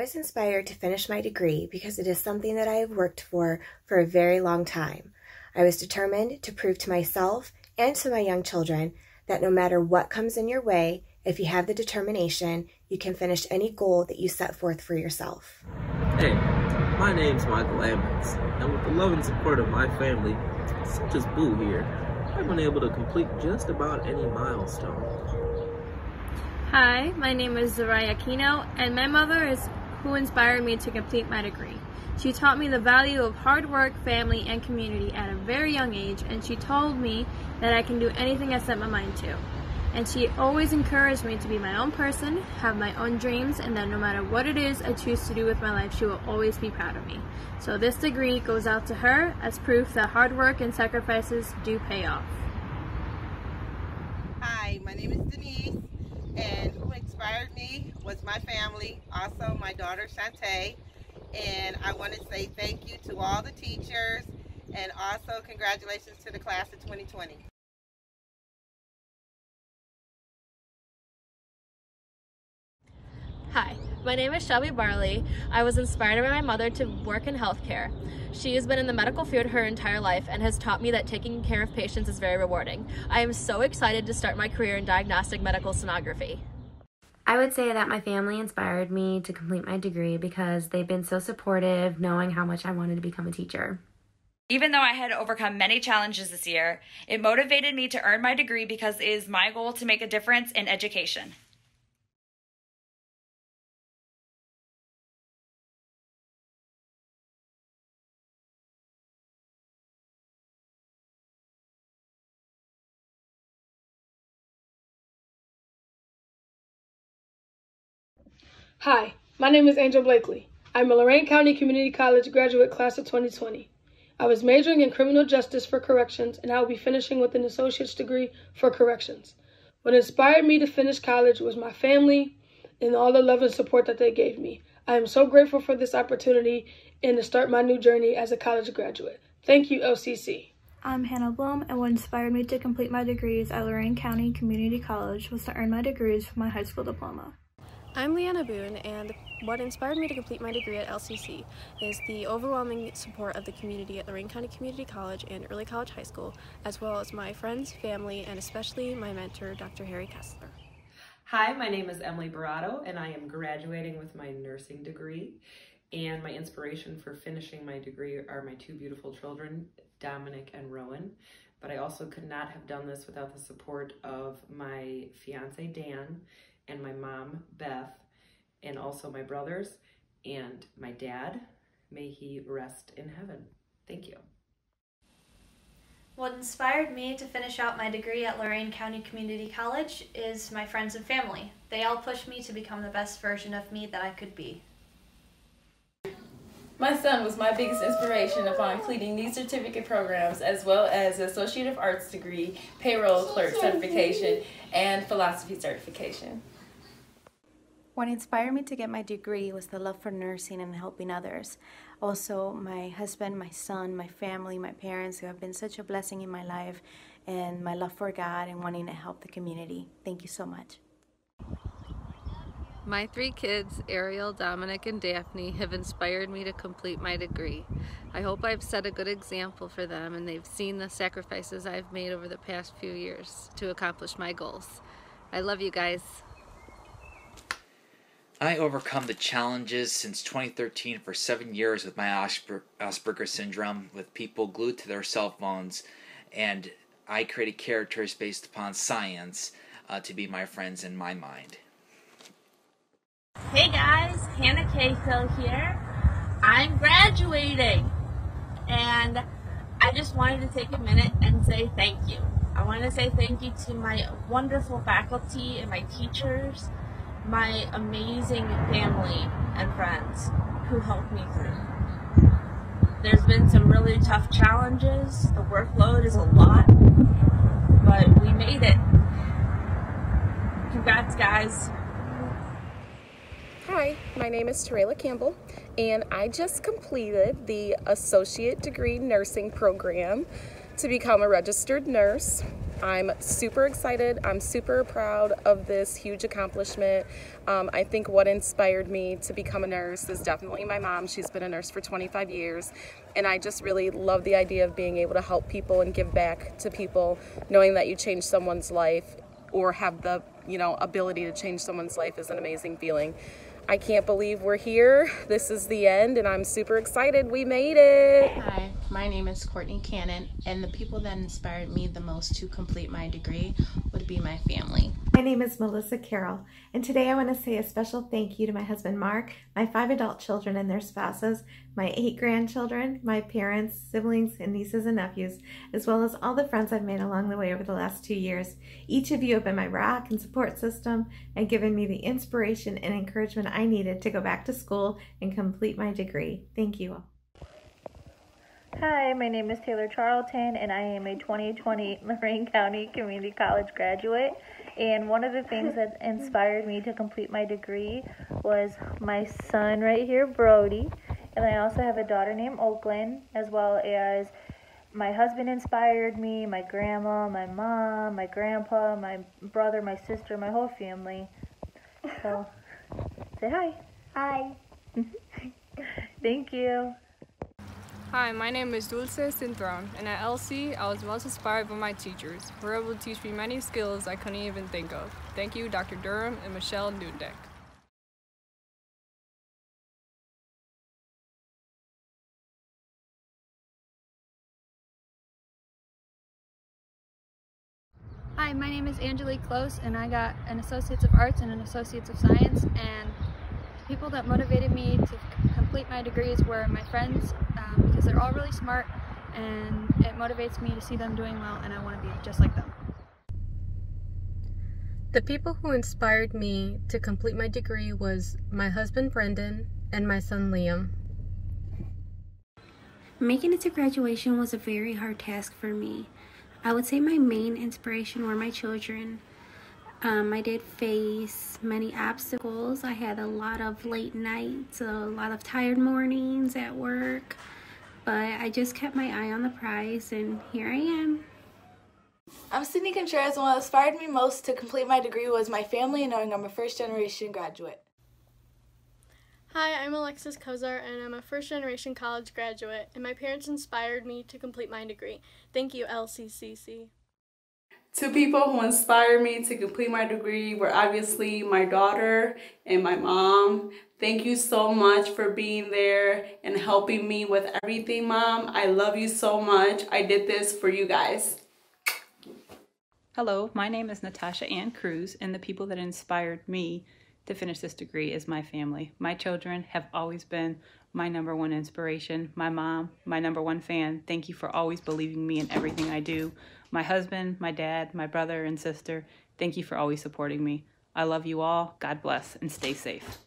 was inspired to finish my degree because it is something that I have worked for a very long time. I was determined to prove to myself and to my young children that no matter what comes in your way, if you have the determination, you can finish any goal that you set forth for yourself. Hey, my name's Michael Ammons, and with the love and support of my family, such as Boo here, I've been able to complete just about any milestone. Hi, my name is Zaraya Aquino, and my mother is who inspired me to complete my degree. She taught me the value of hard work, family, and community at a very young age, and she told me that I can do anything I set my mind to. And she always encouraged me to be my own person, have my own dreams, and that no matter what it is I choose to do with my life, she will always be proud of me. So this degree goes out to her as proof that hard work and sacrifices do pay off. Hi, my name is Denise, and who inspired me was my family, also my daughter Shantae. And I want to say thank you to all the teachers, and also congratulations to the class of 2020. Hi, my name is Shelby Barley. I was inspired by my mother to work in healthcare. She has been in the medical field her entire life and has taught me that taking care of patients is very rewarding. I am so excited to start my career in diagnostic medical sonography. I would say that my family inspired me to complete my degree because they've been so supportive, knowing how much I wanted to become a teacher. Even though I had to overcome many challenges this year, it motivated me to earn my degree because it is my goal to make a difference in education. Hi, my name is Angel Blakely. I'm a Lorain County Community College graduate class of 2020. I was majoring in criminal justice for corrections, and I will be finishing with an associate's degree for corrections. What inspired me to finish college was my family and all the love and support that they gave me. I am so grateful for this opportunity and to start my new journey as a college graduate. Thank you, LCC. I'm Hannah Blum, and what inspired me to complete my degrees at Lorain County Community College was to earn my degrees for my high school diploma. I'm Leanna Boone, and what inspired me to complete my degree at LCC is the overwhelming support of the community at Lorain County Community College and Early College High School, as well as my friends, family, and especially my mentor, Dr. Harry Kessler. Hi, my name is Emily Barato, and I am graduating with my nursing degree. And my inspiration for finishing my degree are my two beautiful children, Dominic and Rowan. But I also could not have done this without the support of my fiance, Dan, and my mom, Beth, and also my brothers and my dad. May he rest in heaven. Thank you. What inspired me to finish out my degree at Lorain County Community College is my friends and family. They all pushed me to become the best version of me that I could be. My son was my biggest inspiration upon completing these certificate programs, as well as Associate of Arts degree, payroll clerk certification, and philosophy certification. What inspired me to get my degree was the love for nursing and helping others. Also, my husband, my son, my family, my parents, who have been such a blessing in my life, and my love for God and wanting to help the community. Thank you so much. My three kids, Ariel, Dominic, and Daphne, have inspired me to complete my degree. I hope I've set a good example for them and they've seen the sacrifices I've made over the past few years to accomplish my goals. I love you guys. I overcome the challenges since 2013 for 7 years with my Asperger's syndrome, with people glued to their cell phones, and I created characters based upon science to be my friends in my mind. Hey guys, Hannah Cahill here. I'm graduating, and I just wanted to take a minute and say thank you. I want to say thank you to my wonderful faculty and my teachers, my amazing family and friends who helped me through. There's been some really tough challenges. The workload is a lot, but we made it. Congrats, guys. Hi, my name is Terrella Campbell, and I just completed the Associate Degree Nursing Program to become a registered nurse. I'm super excited. I'm super proud of this huge accomplishment. I think what inspired me to become a nurse is definitely my mom. She's been a nurse for 25 years, and I just really love the idea of being able to help people and give back to people, knowing that you change someone's life or have the ability to change someone's life is an amazing feeling. I can't believe we're here. This is the end, and I'm super excited. We made it. Hi, my name is Courtney Cannon, and the people that inspired me the most to complete my degree would be my family. My name is Melissa Carroll, and today I want to say a special thank you to my husband Mark, my 5 adult children and their spouses, my 8 grandchildren, my parents, siblings, and nieces and nephews, as well as all the friends I've made along the way over the last 2 years. Each of you have been my rock and support system and given me the inspiration and encouragement I needed to go back to school and complete my degree. Thank you all. Hi, my name is Taylor Charlton, and I am a 2020 Lorain County Community College graduate. And one of the things that inspired me to complete my degree was my son right here, Brody. And I also have a daughter named Oakland, as well as my husband inspired me, my grandma, my mom, my grandpa, my brother, my sister, my whole family. So, say hi. Hi. Thank you. Hi, my name is Dulce Cinturon, and at LC, I was most inspired by my teachers, who were able to teach me many skills I couldn't even think of. Thank you, Dr. Durham and Michelle Nundeck. Hi, my name is Angelique Close, and I got an Associates of Arts and an Associates of Science, and the people that motivated me to complete my degrees were my friends, because they're all really smart, and it motivates me to see them doing well, and I want to be just like them. The people who inspired me to complete my degree was my husband Brendan and my son Liam. Making it to graduation was a very hard task for me. I would say my main inspiration were my children. I did face many obstacles. I had a lot of late nights, a lot of tired mornings at work, but I just kept my eye on the prize, and here I am. I'm Sydney Contreras, and what inspired me most to complete my degree was my family and knowing I'm a first-generation graduate. Hi, I'm Alexis Kozar, and I'm a first-generation college graduate, and my parents inspired me to complete my degree. Thank you, LCCC. 2 people who inspired me to complete my degree were obviously my daughter and my mom. Thank you so much for being there and helping me with everything, Mom. I love you so much. I did this for you guys. Hello, my name is Natasha Ann Cruz, and the people that inspired me to finish this degree is my family. My children have always been my #1 inspiration. My mom, my #1 fan. Thank you for always believing me in everything I do. My husband, my dad, my brother and sister, thank you for always supporting me. I love you all. God bless and stay safe.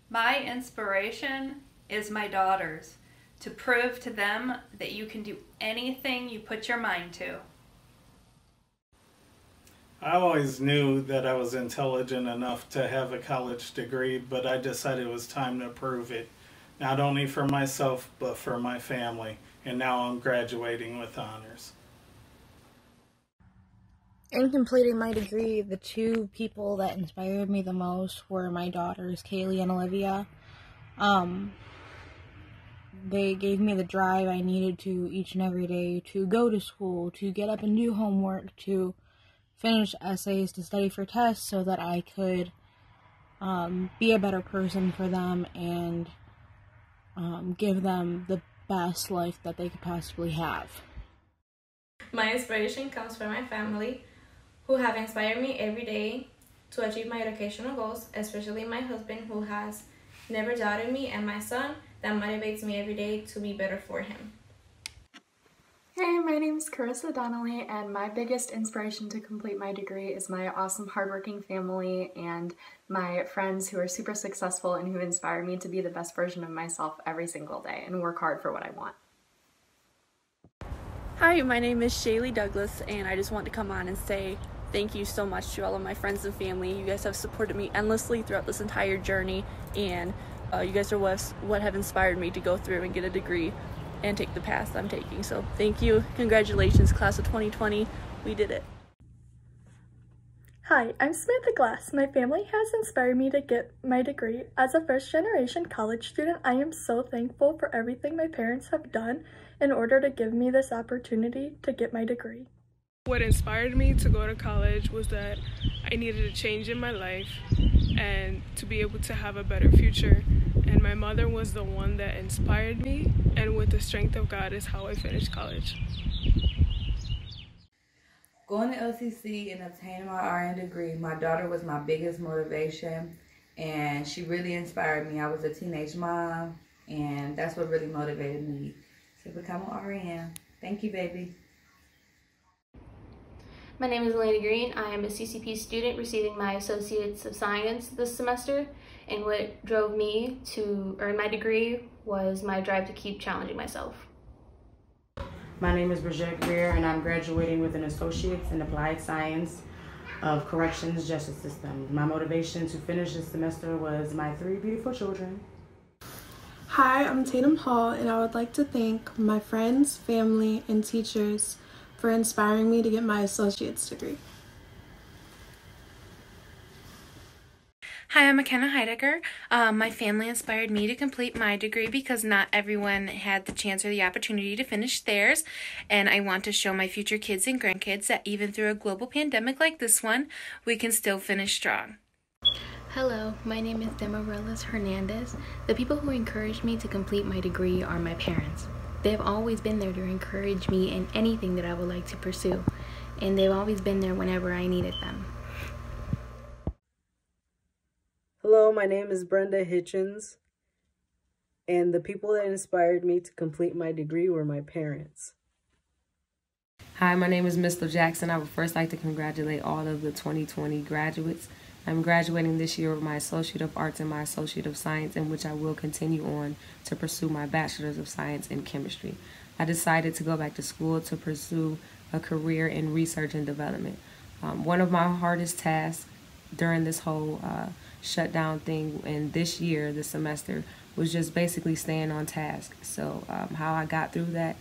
My inspiration is my daughters, to prove to them that you can do anything you put your mind to. I always knew that I was intelligent enough to have a college degree, but I decided it was time to prove it, not only for myself, but for my family. And now I'm graduating with honors. In completing my degree, the 2 people that inspired me the most were my daughters, Kaylee and Olivia. They gave me the drive I needed to each and every day to go to school, to get up and do homework, to finish essays, to study for tests so that I could be a better person for them and give them the best life that they could possibly have. My inspiration comes from my family, who have inspired me every day to achieve my educational goals, especially my husband, who has never doubted me, and my son, that motivates me every day to be better for him. Hey, my name is Carissa Donnelly, and my biggest inspiration to complete my degree is my awesome, hardworking family and my friends who are super successful and who inspire me to be the best version of myself every single day and work hard for what I want. Hi, my name is Shaylee Douglas, and I just want to come on and say thank you so much to all of my friends and family. You guys have supported me endlessly throughout this entire journey, and you guys are what have inspired me to go through and get a degree. and take the path I'm taking. So thank you. Congratulations, class of 2020. We did it. Hi, I'm Samantha Glass. My family has inspired me to get my degree. As a first-generation college student, I am so thankful for everything my parents have done in order to give me this opportunity to get my degree. What inspired me to go to college was that I needed a change in my life and to be able to have a better future. And my mother was the one that inspired me, and with the strength of God is how I finished college. Going to LCC and obtaining my RN degree, my daughter was my biggest motivation, and she really inspired me. I was a teenage mom, and that's what really motivated me to become an RN. Thank you, baby. My name is Elena Green. I am a CCP student receiving my Associates of Science this semester, and what drove me to earn my degree was my drive to keep challenging myself. My name is Bridget Greer, and I'm graduating with an Associate's in Applied Science of Corrections Justice System. My motivation to finish this semester was my 3 beautiful children. Hi, I'm Tatum Hall, and I would like to thank my friends, family, and teachers for inspiring me to get my associate's degree. Hi, I'm McKenna Heidecker. My family inspired me to complete my degree because not everyone had the chance or the opportunity to finish theirs, and I want to show my future kids and grandkids that even through a global pandemic like this one, we can still finish strong. Hello, my name is Demarellis Hernandez. The people who encouraged me to complete my degree are my parents. They have always been there to encourage me in anything that I would like to pursue, and they've always been there whenever I needed them. Hello, my name is Brenda Hitchens, and the people that inspired me to complete my degree were my parents. Hi, my name is Mr. Jackson. I would first like to congratulate all of the 2020 graduates. I'm graduating this year with my Associate of Arts and my Associate of Science, in which I will continue on to pursue my Bachelor's of Science in Chemistry. I decided to go back to school to pursue a career in research and development. One of my hardest tasks during this whole shutdown thing and this year, this semester, was just basically staying on task. So how I got through that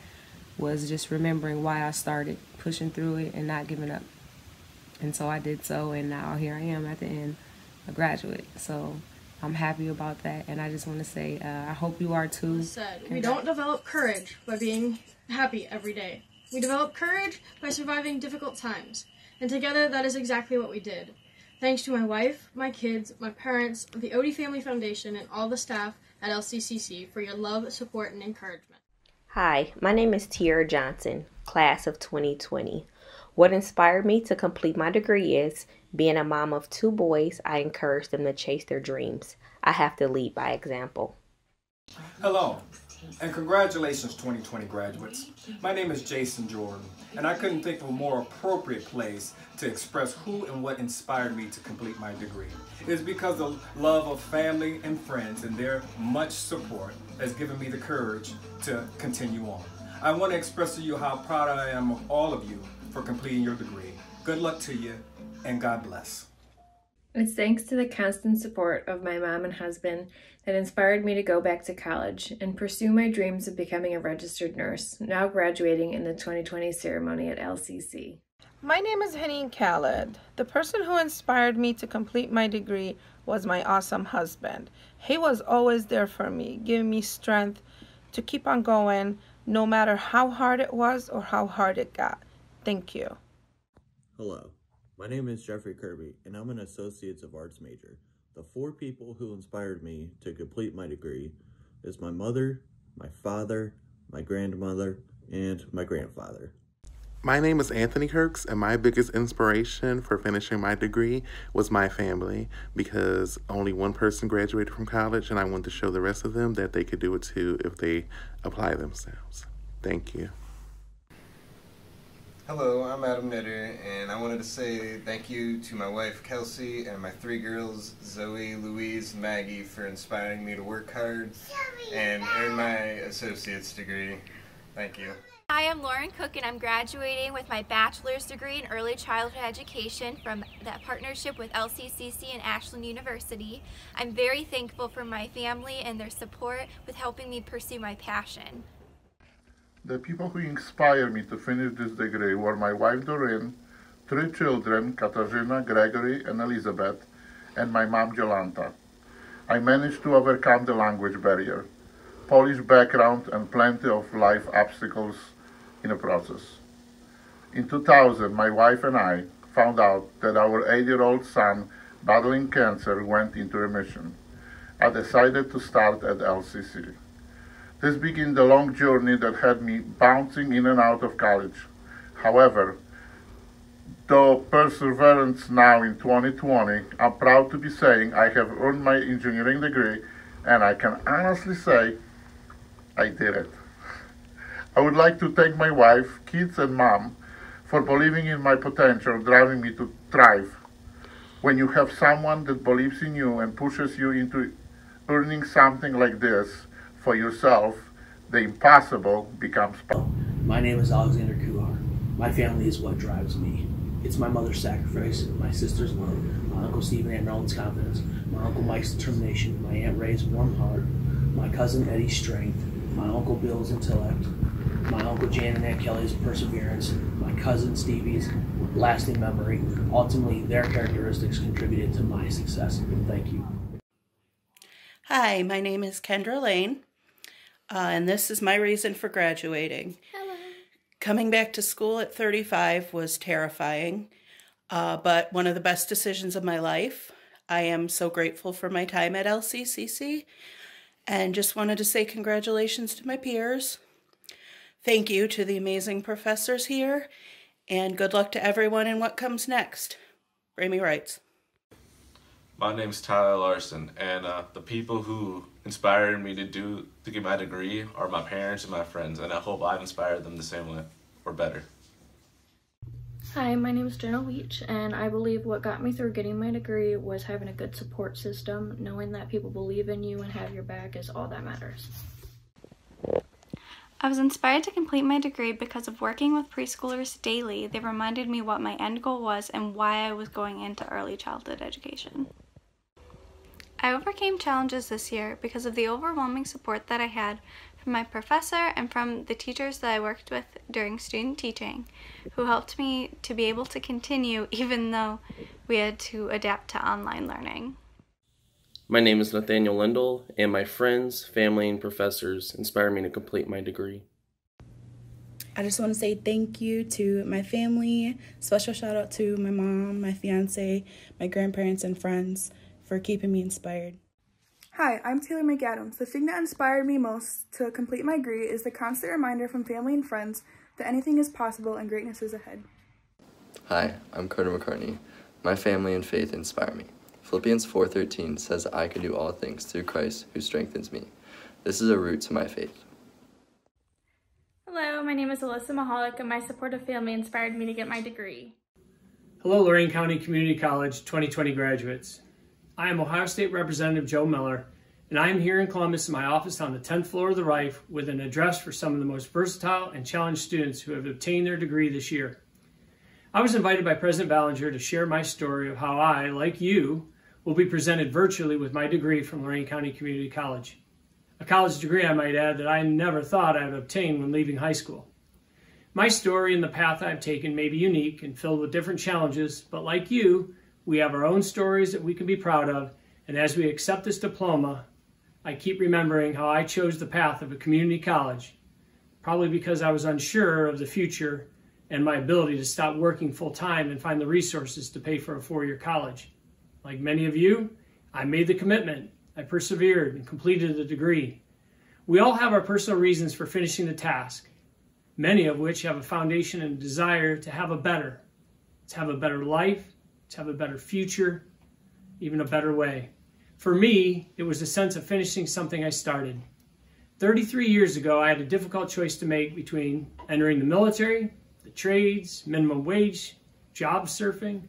was just remembering why I started, pushing through it and not giving up. And so I did so, and now here I am at the end, a graduate. So I'm happy about that, and I just want to say I hope you are too. We don't develop courage by being happy every day. We develop courage by surviving difficult times. And together, that is exactly what we did. Thanks to my wife, my kids, my parents, the Odie Family Foundation, and all the staff at LCCC for your love, support, and encouragement. Hi, my name is Tiara Johnson, class of 2020. What inspired me to complete my degree is being a mom of 2 boys. I encourage them to chase their dreams. I have to lead by example. Hello, and congratulations 2020 graduates. My name is Jason Jordan, and I couldn't think of a more appropriate place to express who and what inspired me to complete my degree. It's because the love of family and friends and their much support has given me the courage to continue on. I want to express to you how proud I am of all of you for completing your degree. Good luck to you, and God bless. It's thanks to the constant support of my mom and husband that inspired me to go back to college and pursue my dreams of becoming a registered nurse, now graduating in the 2020 ceremony at LCC. My name is Henning Khaled. The person who inspired me to complete my degree was my awesome husband. He was always there for me, giving me strength to keep on going, no matter how hard it was or how hard it got. Thank you. Hello, my name is Jeffrey Kirby, and I'm an Associates of Arts major. The 4 people who inspired me to complete my degree is my mother, my father, my grandmother, and my grandfather. My name is Anthony Kirks, and my biggest inspiration for finishing my degree was my family, because only one person graduated from college, and I wanted to show the rest of them that they could do it too if they apply themselves. Thank you. Hello, I'm Adam Knitter, and I wanted to say thank you to my wife Kelsey and my 3 girls, Zoe, Louise, and Maggie, for inspiring me to work hard and earn my associate's degree. Thank you. Hi, I'm Lauren Cook, and I'm graduating with my bachelor's degree in early childhood education from that partnership with LCCC and Ashland University. I'm very thankful for my family and their support with helping me pursue my passion. The people who inspired me to finish this degree were my wife Doreen, 3 children, Katarzyna, Gregory, and Elizabeth, and my mom Jolanta. I managed to overcome the language barrier, Polish background, and plenty of life obstacles in the process. In 2000, my wife and I found out that our 8-year-old son battling cancer went into remission. I decided to start at LCC. This began the long journey that had me bouncing in and out of college. However, though perseverance now in 2020, I'm proud to be saying I have earned my engineering degree, and I can honestly say I did it. I would like to thank my wife, kids, and mom for believing in my potential, driving me to thrive. When you have someone that believes in you and pushes you into earning something like this for yourself, the impossible becomes possible. My name is Alexander Kuhar. My family is what drives me. It's my mother's sacrifice, my sister's love, my Uncle Stephen and Aunt Marilyn's confidence, my Uncle Mike's determination, my Aunt Ray's warm heart, my cousin Eddie's strength, my Uncle Bill's intellect, my Uncle Jan and Aunt Kelly's perseverance, my cousin Stevie's lasting memory. Ultimately, their characteristics contributed to my success. Thank you. Hi, my name is Kendra Lane, and this is my reason for graduating. Hello. Coming back to school at 35 was terrifying, but one of the best decisions of my life. I am so grateful for my time at LCCC, and just wanted to say congratulations to my peers. Thank you to the amazing professors here, and good luck to everyone in what comes next. Ramey writes. My name's Tyler Larson, and the people who inspired me to get my degree are my parents and my friends, and I hope I've inspired them the same way, or better. Hi, my name is Jenna Leach, and I believe what got me through getting my degree was having a good support system. Knowing that people believe in you and have your back is all that matters. I was inspired to complete my degree because of working with preschoolers daily. They reminded me what my end goal was and why I was going into early childhood education. I overcame challenges this year because of the overwhelming support that I had from my professor and from the teachers that I worked with during student teaching, who helped me to be able to continue even though we had to adapt to online learning. My name is Nathaniel Lindell, and my friends, family, and professors inspire me to complete my degree. I just want to say thank you to my family. Special shout out to my mom, my fiance, my grandparents, and friends for keeping me inspired. Hi, I'm Taylor McAdams. The thing that inspired me most to complete my degree is the constant reminder from family and friends that anything is possible and greatness is ahead. Hi, I'm Carter McCartney. My family and faith inspire me. Philippians 4:13 says I can do all things through Christ who strengthens me. This is a root to my faith. Hello, my name is Alyssa Mahalik, and my supportive family inspired me to get my degree. Hello, Lorain County Community College 2020 graduates. I am Ohio State Representative Joe Miller, and I am here in Columbus in my office on the 10th floor of the Reif with an address for some of the most versatile and challenged students who have obtained their degree this year. I was invited by President Ballinger to share my story of how I, like you, will be presented virtually with my degree from Lorain County Community College. A college degree, I might add, that I never thought I would obtain when leaving high school. My story and the path I've taken may be unique and filled with different challenges, but like you, we have our own stories that we can be proud of, and as we accept this diploma, I keep remembering how I chose the path of a community college, probably because I was unsure of the future and my ability to stop working full-time and find the resources to pay for a four-year college. Like many of you, I made the commitment, I persevered, and completed the degree. We all have our personal reasons for finishing the task, many of which have a foundation and desire to have a better life, to have a better future, even a better way. For me, it was a sense of finishing something I started. 33 years ago, I had a difficult choice to make between entering the military, the trades, minimum wage, job surfing,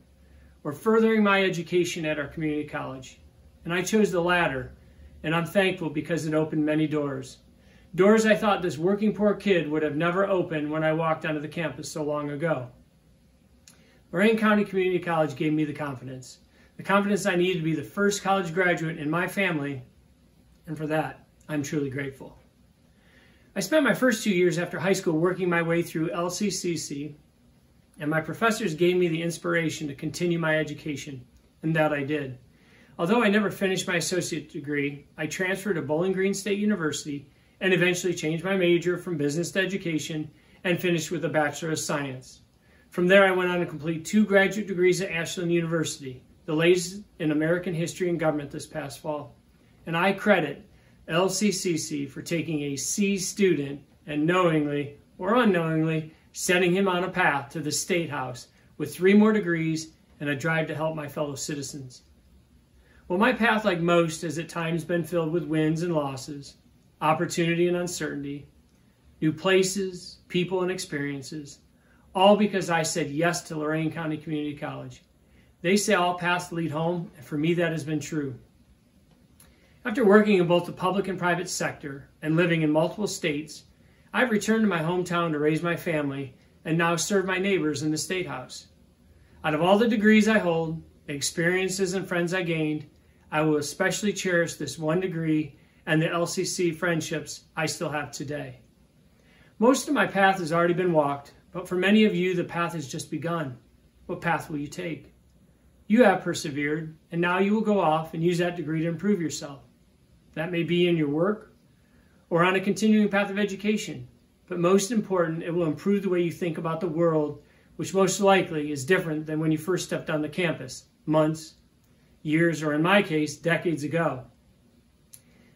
or furthering my education at our community college. And I chose the latter, and I'm thankful because it opened many doors. Doors I thought this working poor kid would have never opened when I walked onto the campus so long ago. Lorain County Community College gave me the confidence I needed to be the first college graduate in my family, and for that, I'm truly grateful. I spent my first 2 years after high school working my way through LCCC, and my professors gave me the inspiration to continue my education, and that I did. Although I never finished my associate degree, I transferred to Bowling Green State University and eventually changed my major from business to education and finished with a Bachelor of Science. From there, I went on to complete 2 graduate degrees at Ashland University, the latest in American history and government this past fall. And I credit LCCC for taking a C student and knowingly or unknowingly setting him on a path to the State House with 3 more degrees and a drive to help my fellow citizens. Well, my path, like most, has at times been filled with wins and losses, opportunity and uncertainty, new places, people, and experiences, all because I said yes to Lorain County Community College. They say all paths lead home, and for me that has been true. After working in both the public and private sector and living in multiple states, I've returned to my hometown to raise my family and now serve my neighbors in the State House. Out of all the degrees I hold, the experiences and friends I gained, I will especially cherish this 1 degree and the LCC friendships I still have today. Most of my path has already been walked, but for many of you, the path has just begun. What path will you take? You have persevered, and now you will go off and use that degree to improve yourself. That may be in your work or on a continuing path of education, but most important, it will improve the way you think about the world, which most likely is different than when you first stepped on the campus, months, years, or in my case, decades ago.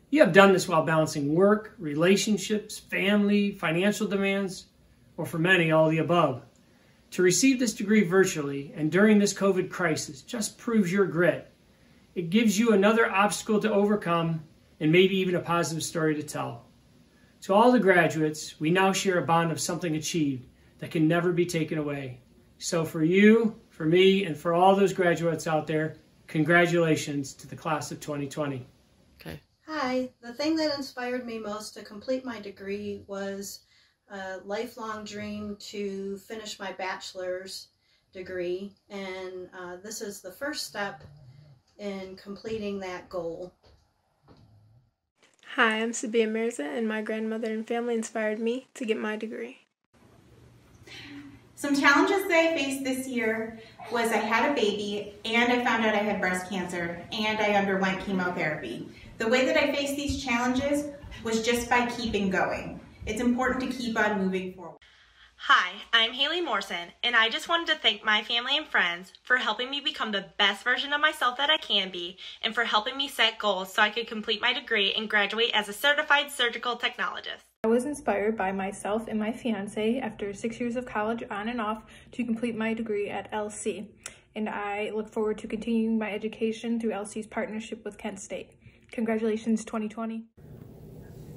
You have done this while balancing work, relationships, family, financial demands, or for many, all the above. To receive this degree virtually and during this COVID crisis just proves your grit. It gives you another obstacle to overcome and maybe even a positive story to tell. To all the graduates, we now share a bond of something achieved that can never be taken away. So for you, for me, and for all those graduates out there, congratulations to the class of 2020. Okay. Hi, the thing that inspired me most to complete my degree was a lifelong dream to finish my bachelor's degree, and this is the first step in completing that goal. Hi, I'm Sabia Mirza, and my grandmother and family inspired me to get my degree. Some challenges that I faced this year was I had a baby and I found out I had breast cancer and I underwent chemotherapy. The way that I faced these challenges was just by keeping going. It's important to keep on moving forward. Hi, I'm Haley Morrison, and I just wanted to thank my family and friends for helping me become the best version of myself that I can be, and for helping me set goals so I could complete my degree and graduate as a certified surgical technologist. I was inspired by myself and my fiance after 6 years of college on and off to complete my degree at LC, and I look forward to continuing my education through LC's partnership with Kent State. Congratulations, 2020.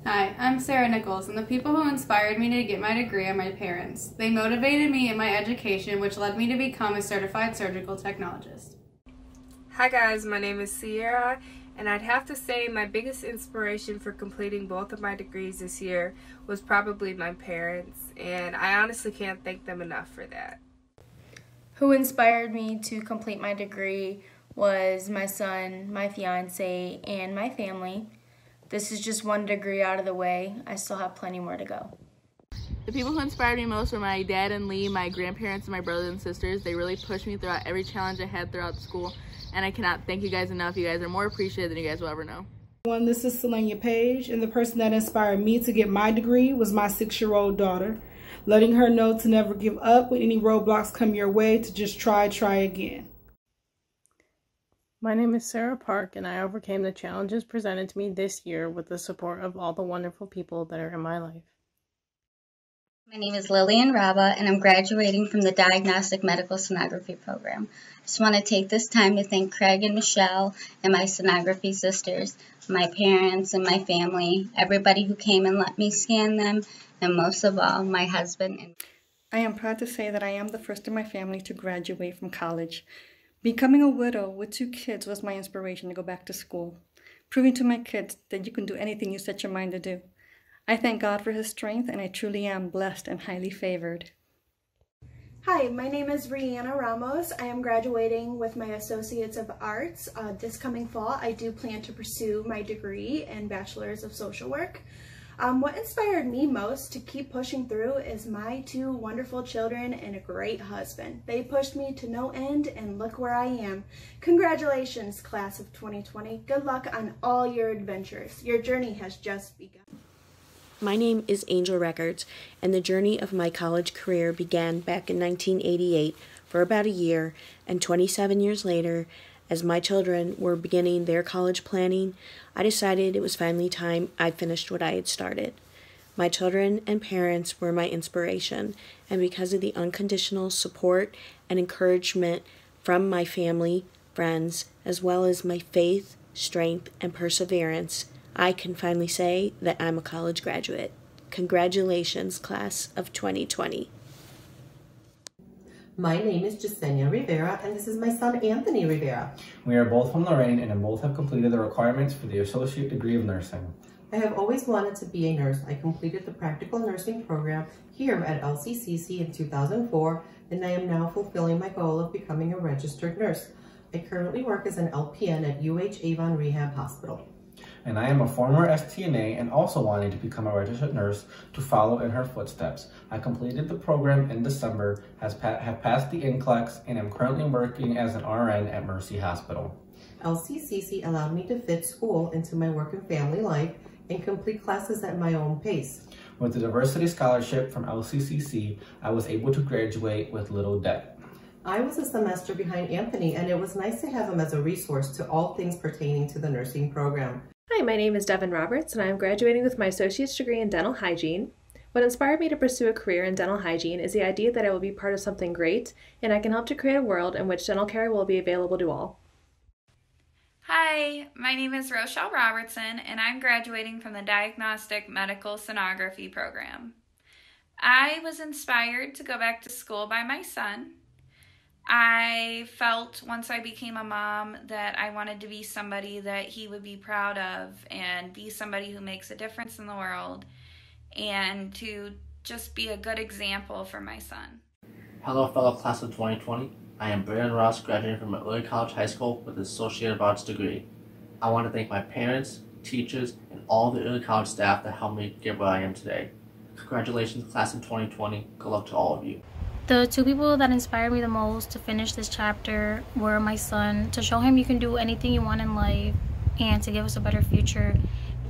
Hi, I'm Sarah Nichols, and the people who inspired me to get my degree are my parents. They motivated me in my education, which led me to become a certified surgical technologist. Hi guys, my name is Sierra, and I'd have to say my biggest inspiration for completing both of my degrees this year was probably my parents, and I honestly can't thank them enough for that. Who inspired me to complete my degree was my son, my fiance, and my family. This is just 1 degree out of the way. I still have plenty more to go. The people who inspired me most were my dad and Lee, my grandparents, and my brothers and sisters. They really pushed me throughout every challenge I had throughout school, and I cannot thank you guys enough. You guys are more appreciated than you guys will ever know. This is Selenia Page, and the person that inspired me to get my degree was my 6-year-old daughter, letting her know to never give up when any roadblocks come your way, to just try again. My name is Sarah Park, and I overcame the challenges presented to me this year with the support of all the wonderful people that are in my life. My name is Lillian Raba, and I'm graduating from the Diagnostic Medical Sonography program. I just want to take this time to thank Craig and Michelle and my sonography sisters, my parents and my family, everybody who came and let me scan them, and most of all, my husband. I am proud to say that I am the first in my family to graduate from college. Becoming a widow with 2 kids was my inspiration to go back to school, proving to my kids that you can do anything you set your mind to do. I thank God for His strength, and I truly am blessed and highly favored. Hi, my name is Rihanna Ramos. I am graduating with my Associates of Arts. This coming fall, I do plan to pursue my degree in Bachelor's of Social Work. What inspired me most to keep pushing through is my 2 wonderful children and a great husband. They pushed me to no end, and look where I am. Congratulations, class of 2020. Good luck on all your adventures. Your journey has just begun. My name is Angel Records, and the journey of my college career began back in 1988 for about a year, and 27 years later, as my children were beginning their college planning, I decided it was finally time I finished what I had started. My children and parents were my inspiration, and because of the unconditional support and encouragement from my family, friends, as well as my faith, strength, and perseverance, I can finally say that I'm a college graduate. Congratulations, class of 2020. My name is Jasenia Rivera, and this is my son, Anthony Rivera. We are both from Lorain, and both have completed the requirements for the Associate Degree of Nursing. I have always wanted to be a nurse. I completed the practical nursing program here at LCCC in 2004, and I am now fulfilling my goal of becoming a registered nurse. I currently work as an LPN at UH Avon Rehab Hospital. And I am a former STNA and also wanting to become a registered nurse to follow in her footsteps. I completed the program in December, have passed the NCLEX, and am currently working as an RN at Mercy Hospital. LCCC allowed me to fit school into my work and family life and complete classes at my own pace. With the Diversity Scholarship from LCCC, I was able to graduate with little debt. I was a semester behind Anthony, and it was nice to have him as a resource to all things pertaining to the nursing program. Hi, my name is Devin Roberts, and I am graduating with my associate's degree in dental hygiene. What inspired me to pursue a career in dental hygiene is the idea that I will be part of something great, and I can help to create a world in which dental care will be available to all. Hi, my name is Rochelle Robertson, and I'm graduating from the Diagnostic Medical Sonography program. I was inspired to go back to school by my son. I felt once I became a mom that I wanted to be somebody that he would be proud of and be somebody who makes a difference in the world and to just be a good example for my son. Hello fellow class of 2020. I am Brandon Ross, graduating from Early College High School with an Associate of Arts degree. I want to thank my parents, teachers, and all the Early College staff that helped me get where I am today. Congratulations class of 2020. Good luck to all of you. The 2 people that inspired me the most to finish this chapter were my son, to show him you can do anything you want in life, and to give us a better future,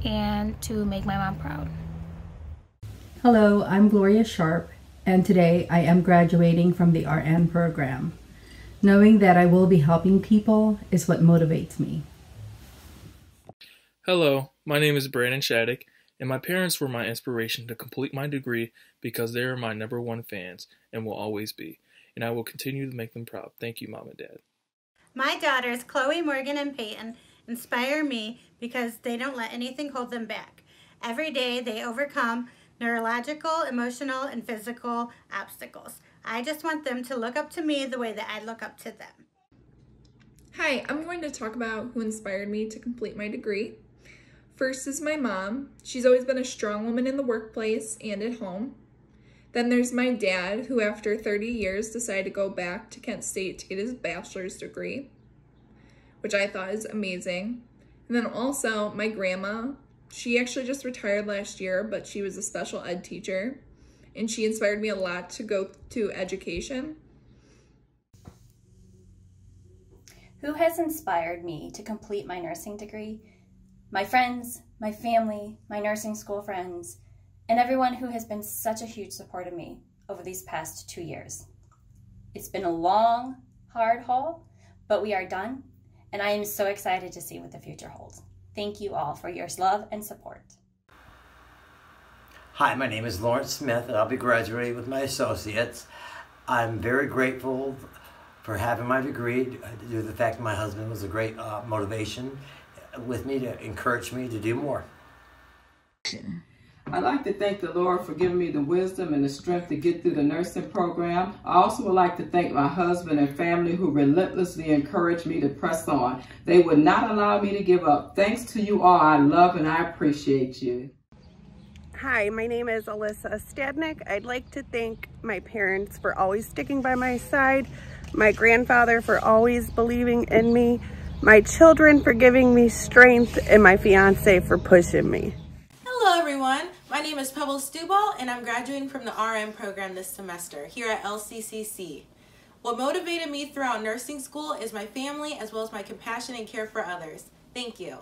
and to make my mom proud. Hello, I'm Gloria Sharp, and today I am graduating from the RN program. Knowing that I will be helping people is what motivates me. Hello, my name is Brandon Shattuck, and my parents were my inspiration to complete my degree because they are my #1 fans and will always be, and I will continue to make them proud. Thank you, Mom and Dad. My daughters, Chloe, Morgan, and Peyton, inspire me because they don't let anything hold them back. Every day they overcome neurological, emotional, and physical obstacles. I just want them to look up to me the way that I look up to them. Hi, I'm going to talk about who inspired me to complete my degree. First is my mom. She's always been a strong woman in the workplace and at home. Then there's my dad, who after 30 years decided to go back to Kent State to get his bachelor's degree, which I thought is amazing. And then also my grandma. She actually just retired last year, but she was a special ed teacher, and she inspired me a lot to go to education. Who has inspired me to complete my nursing degree? My friends, my family, my nursing school friends, and everyone who has been such a huge support of me over these past 2 years. It's been a long, hard haul, but we are done, and I am so excited to see what the future holds. Thank you all for your love and support. Hi, my name is Lawrence Smith, and I'll be graduating with my associates. I'm very grateful for having my degree due to the fact that my husband was a great motivation with me to encourage me to do more. I'd like to thank the Lord for giving me the wisdom and the strength to get through the nursing program. I also would like to thank my husband and family who relentlessly encouraged me to press on. They would not allow me to give up. Thanks to you all, I love and I appreciate you. Hi, my name is Alyssa Stadnick. I'd like to thank my parents for always sticking by my side, my grandfather for always believing in me, my children for giving me strength, and my fiance for pushing me. Hello everyone, My name is Pebble Stuball, and I'm graduating from the RN program this semester here at LCCC. What motivated me throughout nursing school is my family as well as my compassion and care for others. Thank you.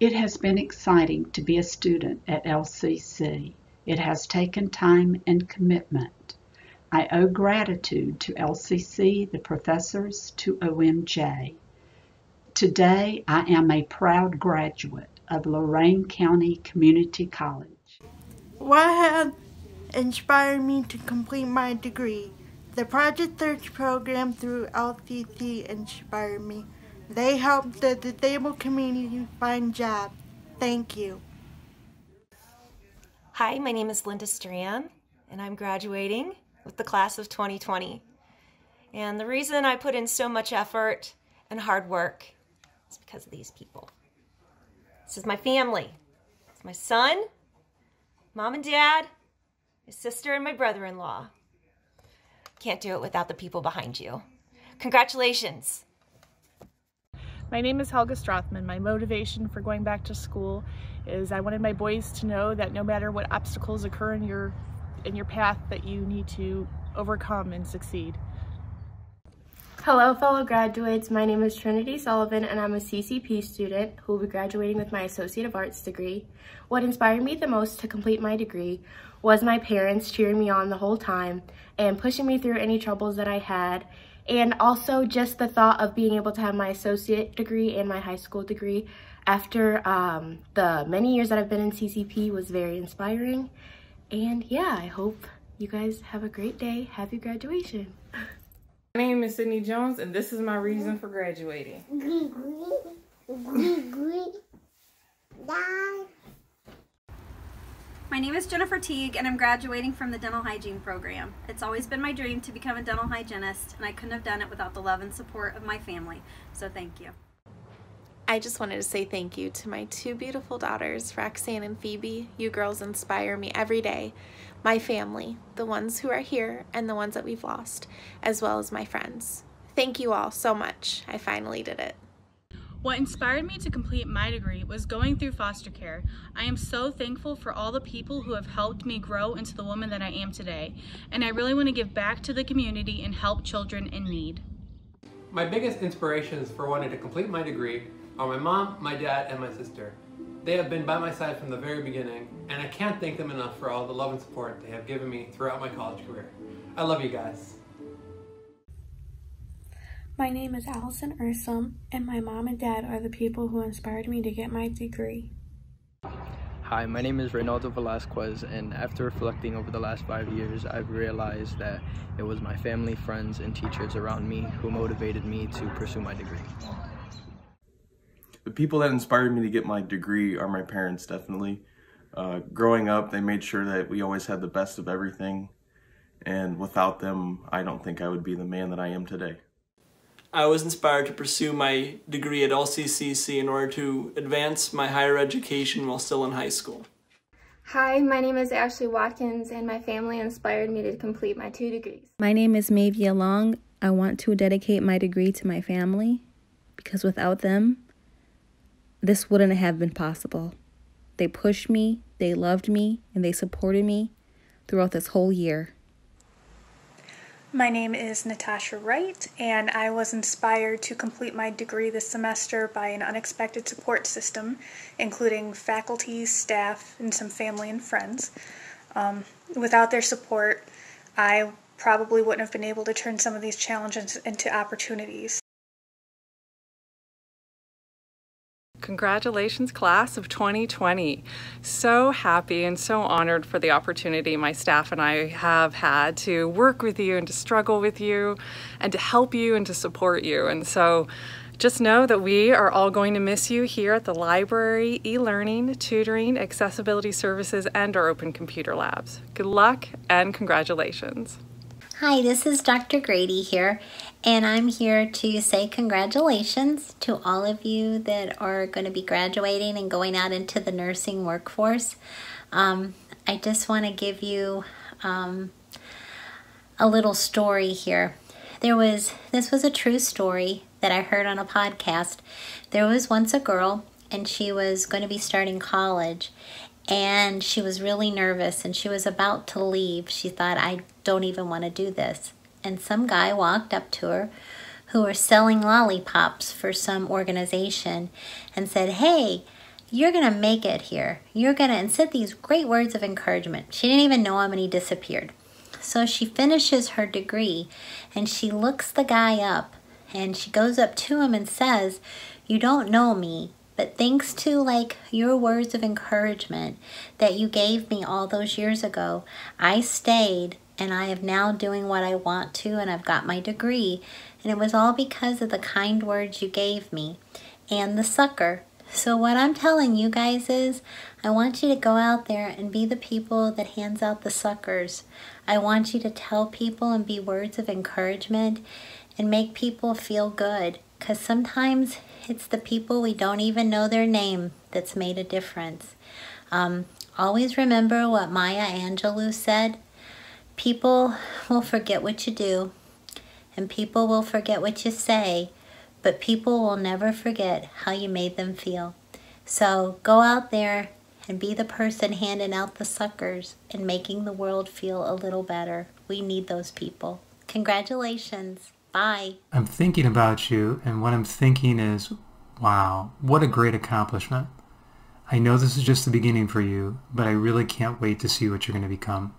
It has been exciting to be a student at LCC. It has taken time and commitment. I owe gratitude to LCC, the professors, to OMJ. Today, I am a proud graduate of Lorain County Community College. What has inspired me to complete my degree? The Project Search program through LCC inspired me. They help the disabled community find jobs. Thank you. Hi, my name is Linda Strand, and I'm graduating with the class of 2020. And the reason I put in so much effort and hard work is because of these people. This is my family. It's my son, mom and dad, my sister, and my brother-in-law. Can't do it without the people behind you. Congratulations. My name is Helga Strothman. My motivation for going back to school is I wanted my boys to know that no matter what obstacles occur in your path, that you need to overcome and succeed. Hello fellow graduates, my name is Trinity Sullivan and I'm a CCP student who will be graduating with my Associate of Arts degree. What inspired me the most to complete my degree was my parents cheering me on the whole time and pushing me through any troubles that I had, and also just the thought of being able to have my associate degree and my high school degree after the many years that I've been in CCP was very inspiring. And yeah, I hope you guys have a great day. Happy graduation. My name is Sydney Jones, and this is my reason for graduating. My name is Jennifer Teague, and I'm graduating from the dental hygiene program. It's always been my dream to become a dental hygienist, and I couldn't have done it without the love and support of my family, so thank you. I just wanted to say thank you to my two beautiful daughters, Roxanne and Phoebe. You girls inspire me every day. My family, the ones who are here and the ones that we've lost, as well as my friends. Thank you all so much. I finally did it. What inspired me to complete my degree was going through foster care. I am so thankful for all the people who have helped me grow into the woman that I am today, and I really want to give back to the community and help children in need. My biggest inspirations for wanting to complete my degree are my mom, my dad, and my sister. They have been by my side from the very beginning, and I can't thank them enough for all the love and support they have given me throughout my college career. I love you guys. My name is Allison Ursum, and my mom and dad are the people who inspired me to get my degree. Hi, my name is Reynaldo Velasquez, and after reflecting over the last 5 years, I've realized that it was my family, friends, and teachers around me who motivated me to pursue my degree. The people that inspired me to get my degree are my parents, definitely. Growing up, they made sure that we always had the best of everything, and without them, I don't think I would be the man that I am today. I was inspired to pursue my degree at LCCC in order to advance my higher education while still in high school. Hi, my name is Ashley Watkins, and my family inspired me to complete my 2 degrees. My name is Mavia Long. I want to dedicate my degree to my family because without them, this wouldn't have been possible. They pushed me, they loved me, and they supported me throughout this whole year. My name is Natasha Wright, and I was inspired to complete my degree this semester by an unexpected support system, including faculty, staff, and some family and friends. Without their support, I probably wouldn't have been able to turn some of these challenges into opportunities. Congratulations, class of 2020. So happy and so honored for the opportunity my staff and I have had to work with you and to struggle with you and to help you and to support you. And so just know that we are all going to miss you here at the library, e-learning, tutoring, accessibility services, and our open computer labs. Good luck and congratulations. Hi, this is Dr. Grady here, and I'm here to say congratulations to all of you that are going to be graduating and going out into the nursing workforce. I just want to give you a little story here. This was a true story that I heard on a podcast. There was once a girl, and she was going to be starting college, and she was really nervous and she was about to leave. She thought, I don't even want to do this. And some guy walked up to her who was selling lollipops for some organization and said, hey, you're going to make it here. You're going to, and said these great words of encouragement. She didn't even know him and he disappeared. So she finishes her degree and she looks the guy up and she goes up to him and says, you don't know me, but thanks to like your words of encouragement that you gave me all those years ago, I stayed and I am now doing what I want to and I've got my degree. And it was all because of the kind words you gave me and the sucker. So what I'm telling you guys is, I want you to go out there and be the people that hands out the suckers. I want you to tell people and be words of encouragement and make people feel good. Because sometimes it's the people we don't even know their name that's made a difference. Always remember what Maya Angelou said. People will forget what you do, and people will forget what you say, but people will never forget how you made them feel. So go out there and be the person handing out the suckers and making the world feel a little better. We need those people. Congratulations. Bye. I'm thinking about you, and what I'm thinking is, wow, what a great accomplishment. I know this is just the beginning for you, but I really can't wait to see what you're going to become.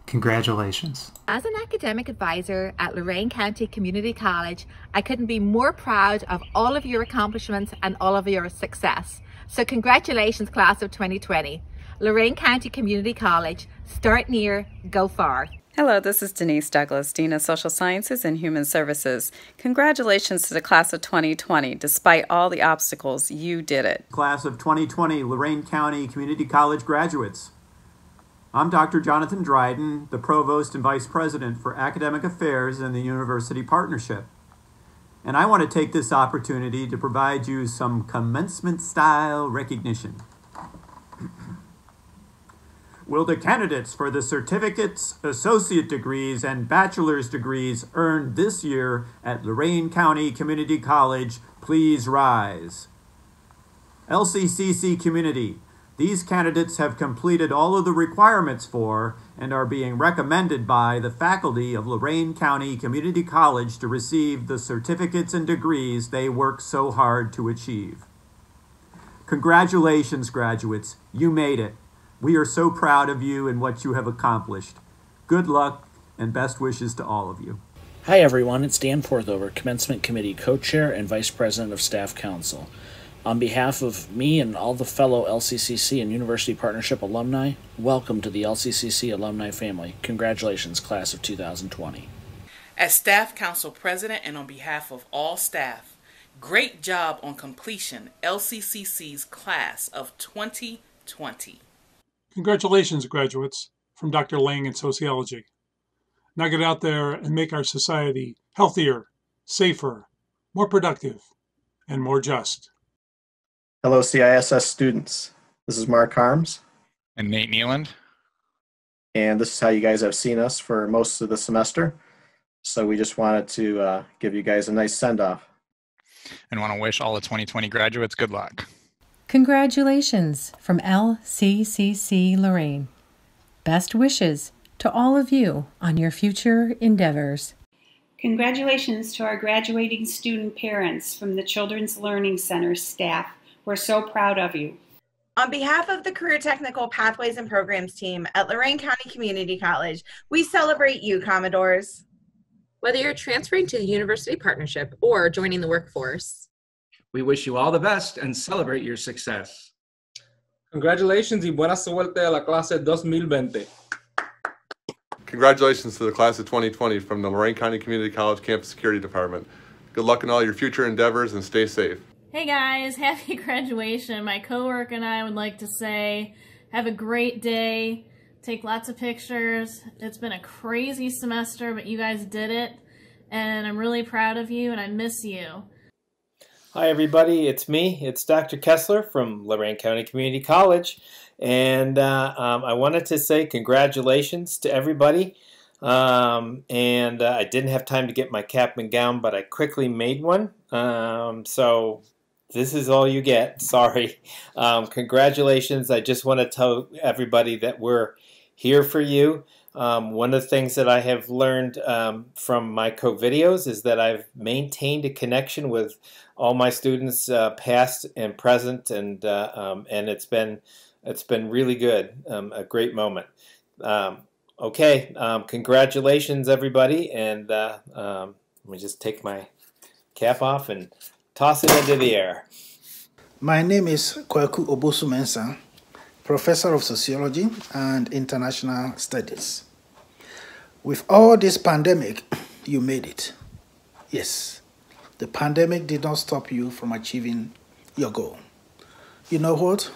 Congratulations. As an academic advisor at Lorain County Community College, I couldn't be more proud of all of your accomplishments and all of your success. So congratulations, class of 2020. Lorain County Community College, start near, go far. Hello, this is Denise Douglas, Dean of Social Sciences and Human Services. Congratulations to the class of 2020. Despite all the obstacles, you did it. Class of 2020 Lorain County Community College graduates. I'm Dr. Jonathan Dryden, the Provost and Vice President for Academic Affairs in the University Partnership. And I want to take this opportunity to provide you some commencement-style recognition. Will the candidates for the certificates, associate degrees, and bachelor's degrees earned this year at Lorain County Community College please rise? LCCC Community. These candidates have completed all of the requirements for and are being recommended by the faculty of Lorain County Community College to receive the certificates and degrees they worked so hard to achieve. Congratulations, graduates. You made it. We are so proud of you and what you have accomplished. Good luck and best wishes to all of you. Hi everyone, it's Dan Forthover, Commencement Committee Co-Chair and Vice President of Staff Council. On behalf of me and all the fellow LCCC and University Partnership alumni, welcome to the LCCC alumni family. Congratulations, class of 2020. As Staff Council President and on behalf of all staff, great job on completion, LCCC's class of 2020. Congratulations, graduates, from Dr. Lang in Sociology. Now get out there and make our society healthier, safer, more productive, and more just. Hello, CISS students. This is Mark Harms. And Nate Nealand. And this is how you guys have seen us for most of the semester. So we just wanted to give you guys a nice send-off. And want to wish all the 2020 graduates good luck. Congratulations from LCCC Lorain. Best wishes to all of you on your future endeavors. Congratulations to our graduating student parents from the Children's Learning Center staff. We're so proud of you. On behalf of the Career Technical Pathways and Programs team at Lorain County Community College, we celebrate you, Commodores. Whether you're transferring to the University Partnership or joining the workforce, we wish you all the best and celebrate your success. Congratulations y buena suerte a la clase 2020. Congratulations to the class of 2020 from the Lorain County Community College Campus Security Department. Good luck in all your future endeavors and stay safe. Hey guys, happy graduation. My coworker and I would like to say, have a great day, take lots of pictures. It's been a crazy semester, but you guys did it, and I'm really proud of you, and I miss you. Hi everybody, it's me. It's Dr. Kessler from Lorain County Community College, and I wanted to say congratulations to everybody. I didn't have time to get my cap and gown, but I quickly made one. So this is all you get. Sorry. Congratulations. I just want to tell everybody that we're here for you. One of the things that I have learned from my co-videos is that I've maintained a connection with all my students, past and present, and it's been really good. A great moment. Okay, congratulations, everybody, and let me just take my cap off and toss it into the air. My name is Kwaku Obosu-Mensah, Professor of Sociology and International Studies. With all this pandemic, you made it. Yes, the pandemic did not stop you from achieving your goal. You know what?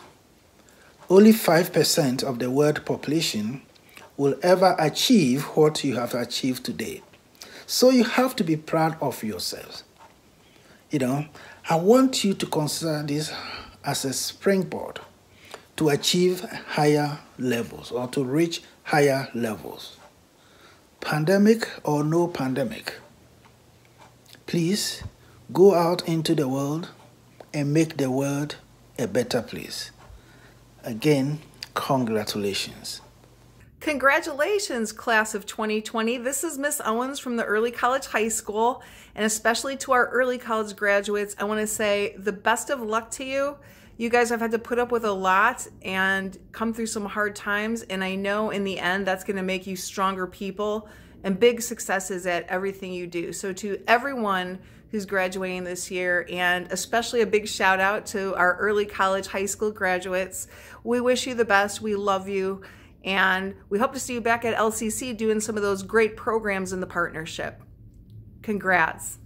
Only 5% of the world population will ever achieve what you have achieved today. So you have to be proud of yourselves. You know, I want you to consider this as a springboard to achieve higher levels or to reach higher levels. Pandemic or no pandemic, please go out into the world and make the world a better place. Again, congratulations. Congratulations, class of 2020. This is Miss Owens from the Early College High School, and especially to our early college graduates, I want to say the best of luck to you. You guys have had to put up with a lot and come through some hard times, and I know in the end that's going to make you stronger people and big successes at everything you do. So to everyone who's graduating this year, and especially a big shout out to our early college high school graduates, we wish you the best. We love you, and we hope to see you back at LCC doing some of those great programs in the partnership. Congrats.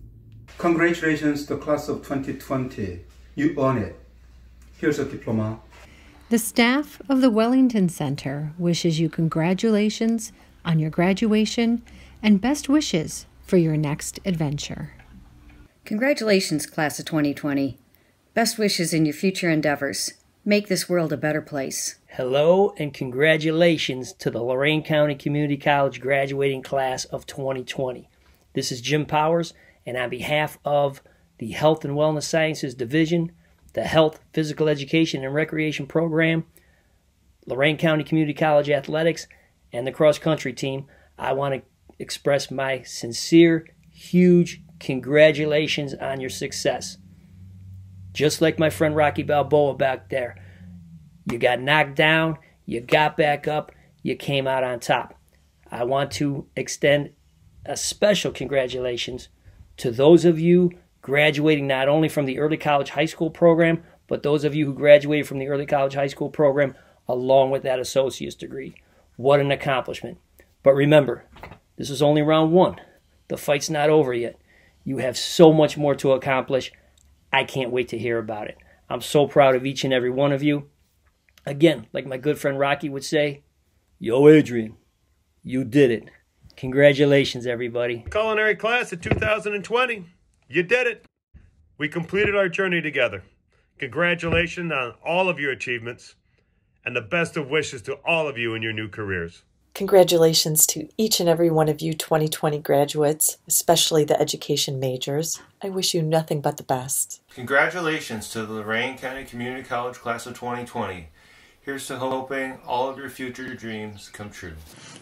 Congratulations to the class of 2020. You earned it. Here's a diploma. The staff of the Wellington Center wishes you congratulations on your graduation and best wishes for your next adventure. Congratulations, class of 2020. Best wishes in your future endeavors. Make this world a better place. Hello and congratulations to the Lorain County Community College graduating class of 2020. This is Jim Powers, and on behalf of the Health and Wellness Sciences Division, the Health, Physical Education, and Recreation Program, Lorain County Community College Athletics, and the cross-country team, I want to express my sincere, huge congratulations on your success. Just like my friend Rocky Balboa back there, you got knocked down, you got back up, you came out on top. I want to extend a special congratulations to those of you graduating not only from the Early College High School program, but those of you who graduated from the Early College High School program along with that associate's degree. What an accomplishment. But remember, this is only round one. The fight's not over yet. You have so much more to accomplish. I can't wait to hear about it. I'm so proud of each and every one of you. Again, like my good friend Rocky would say, yo, Adrian, you did it. Congratulations, everybody. Culinary class of 2020. You did it. We completed our journey together. Congratulations on all of your achievements, and the best of wishes to all of you in your new careers. Congratulations to each and every one of you 2020 graduates, especially the education majors. I wish you nothing but the best. Congratulations to the Lorain County Community College class of 2020. Here's to hoping all of your future dreams come true.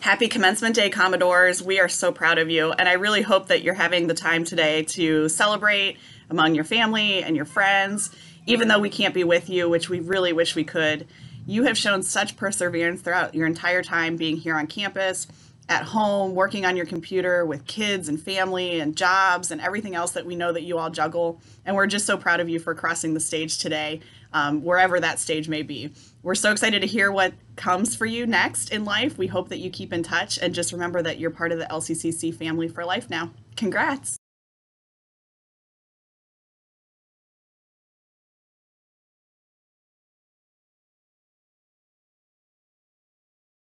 Happy Commencement Day, Commodores. We are so proud of you, and I really hope that you're having the time today to celebrate among your family and your friends, even though we can't be with you, which we really wish we could. You have shown such perseverance throughout your entire time being here on campus, at home, working on your computer with kids and family and jobs and everything else that we know that you all juggle. And we're just so proud of you for crossing the stage today, wherever that stage may be. We're so excited to hear what comes for you next in life. We hope that you keep in touch, and just remember that you're part of the LCCC family for life now. Congrats.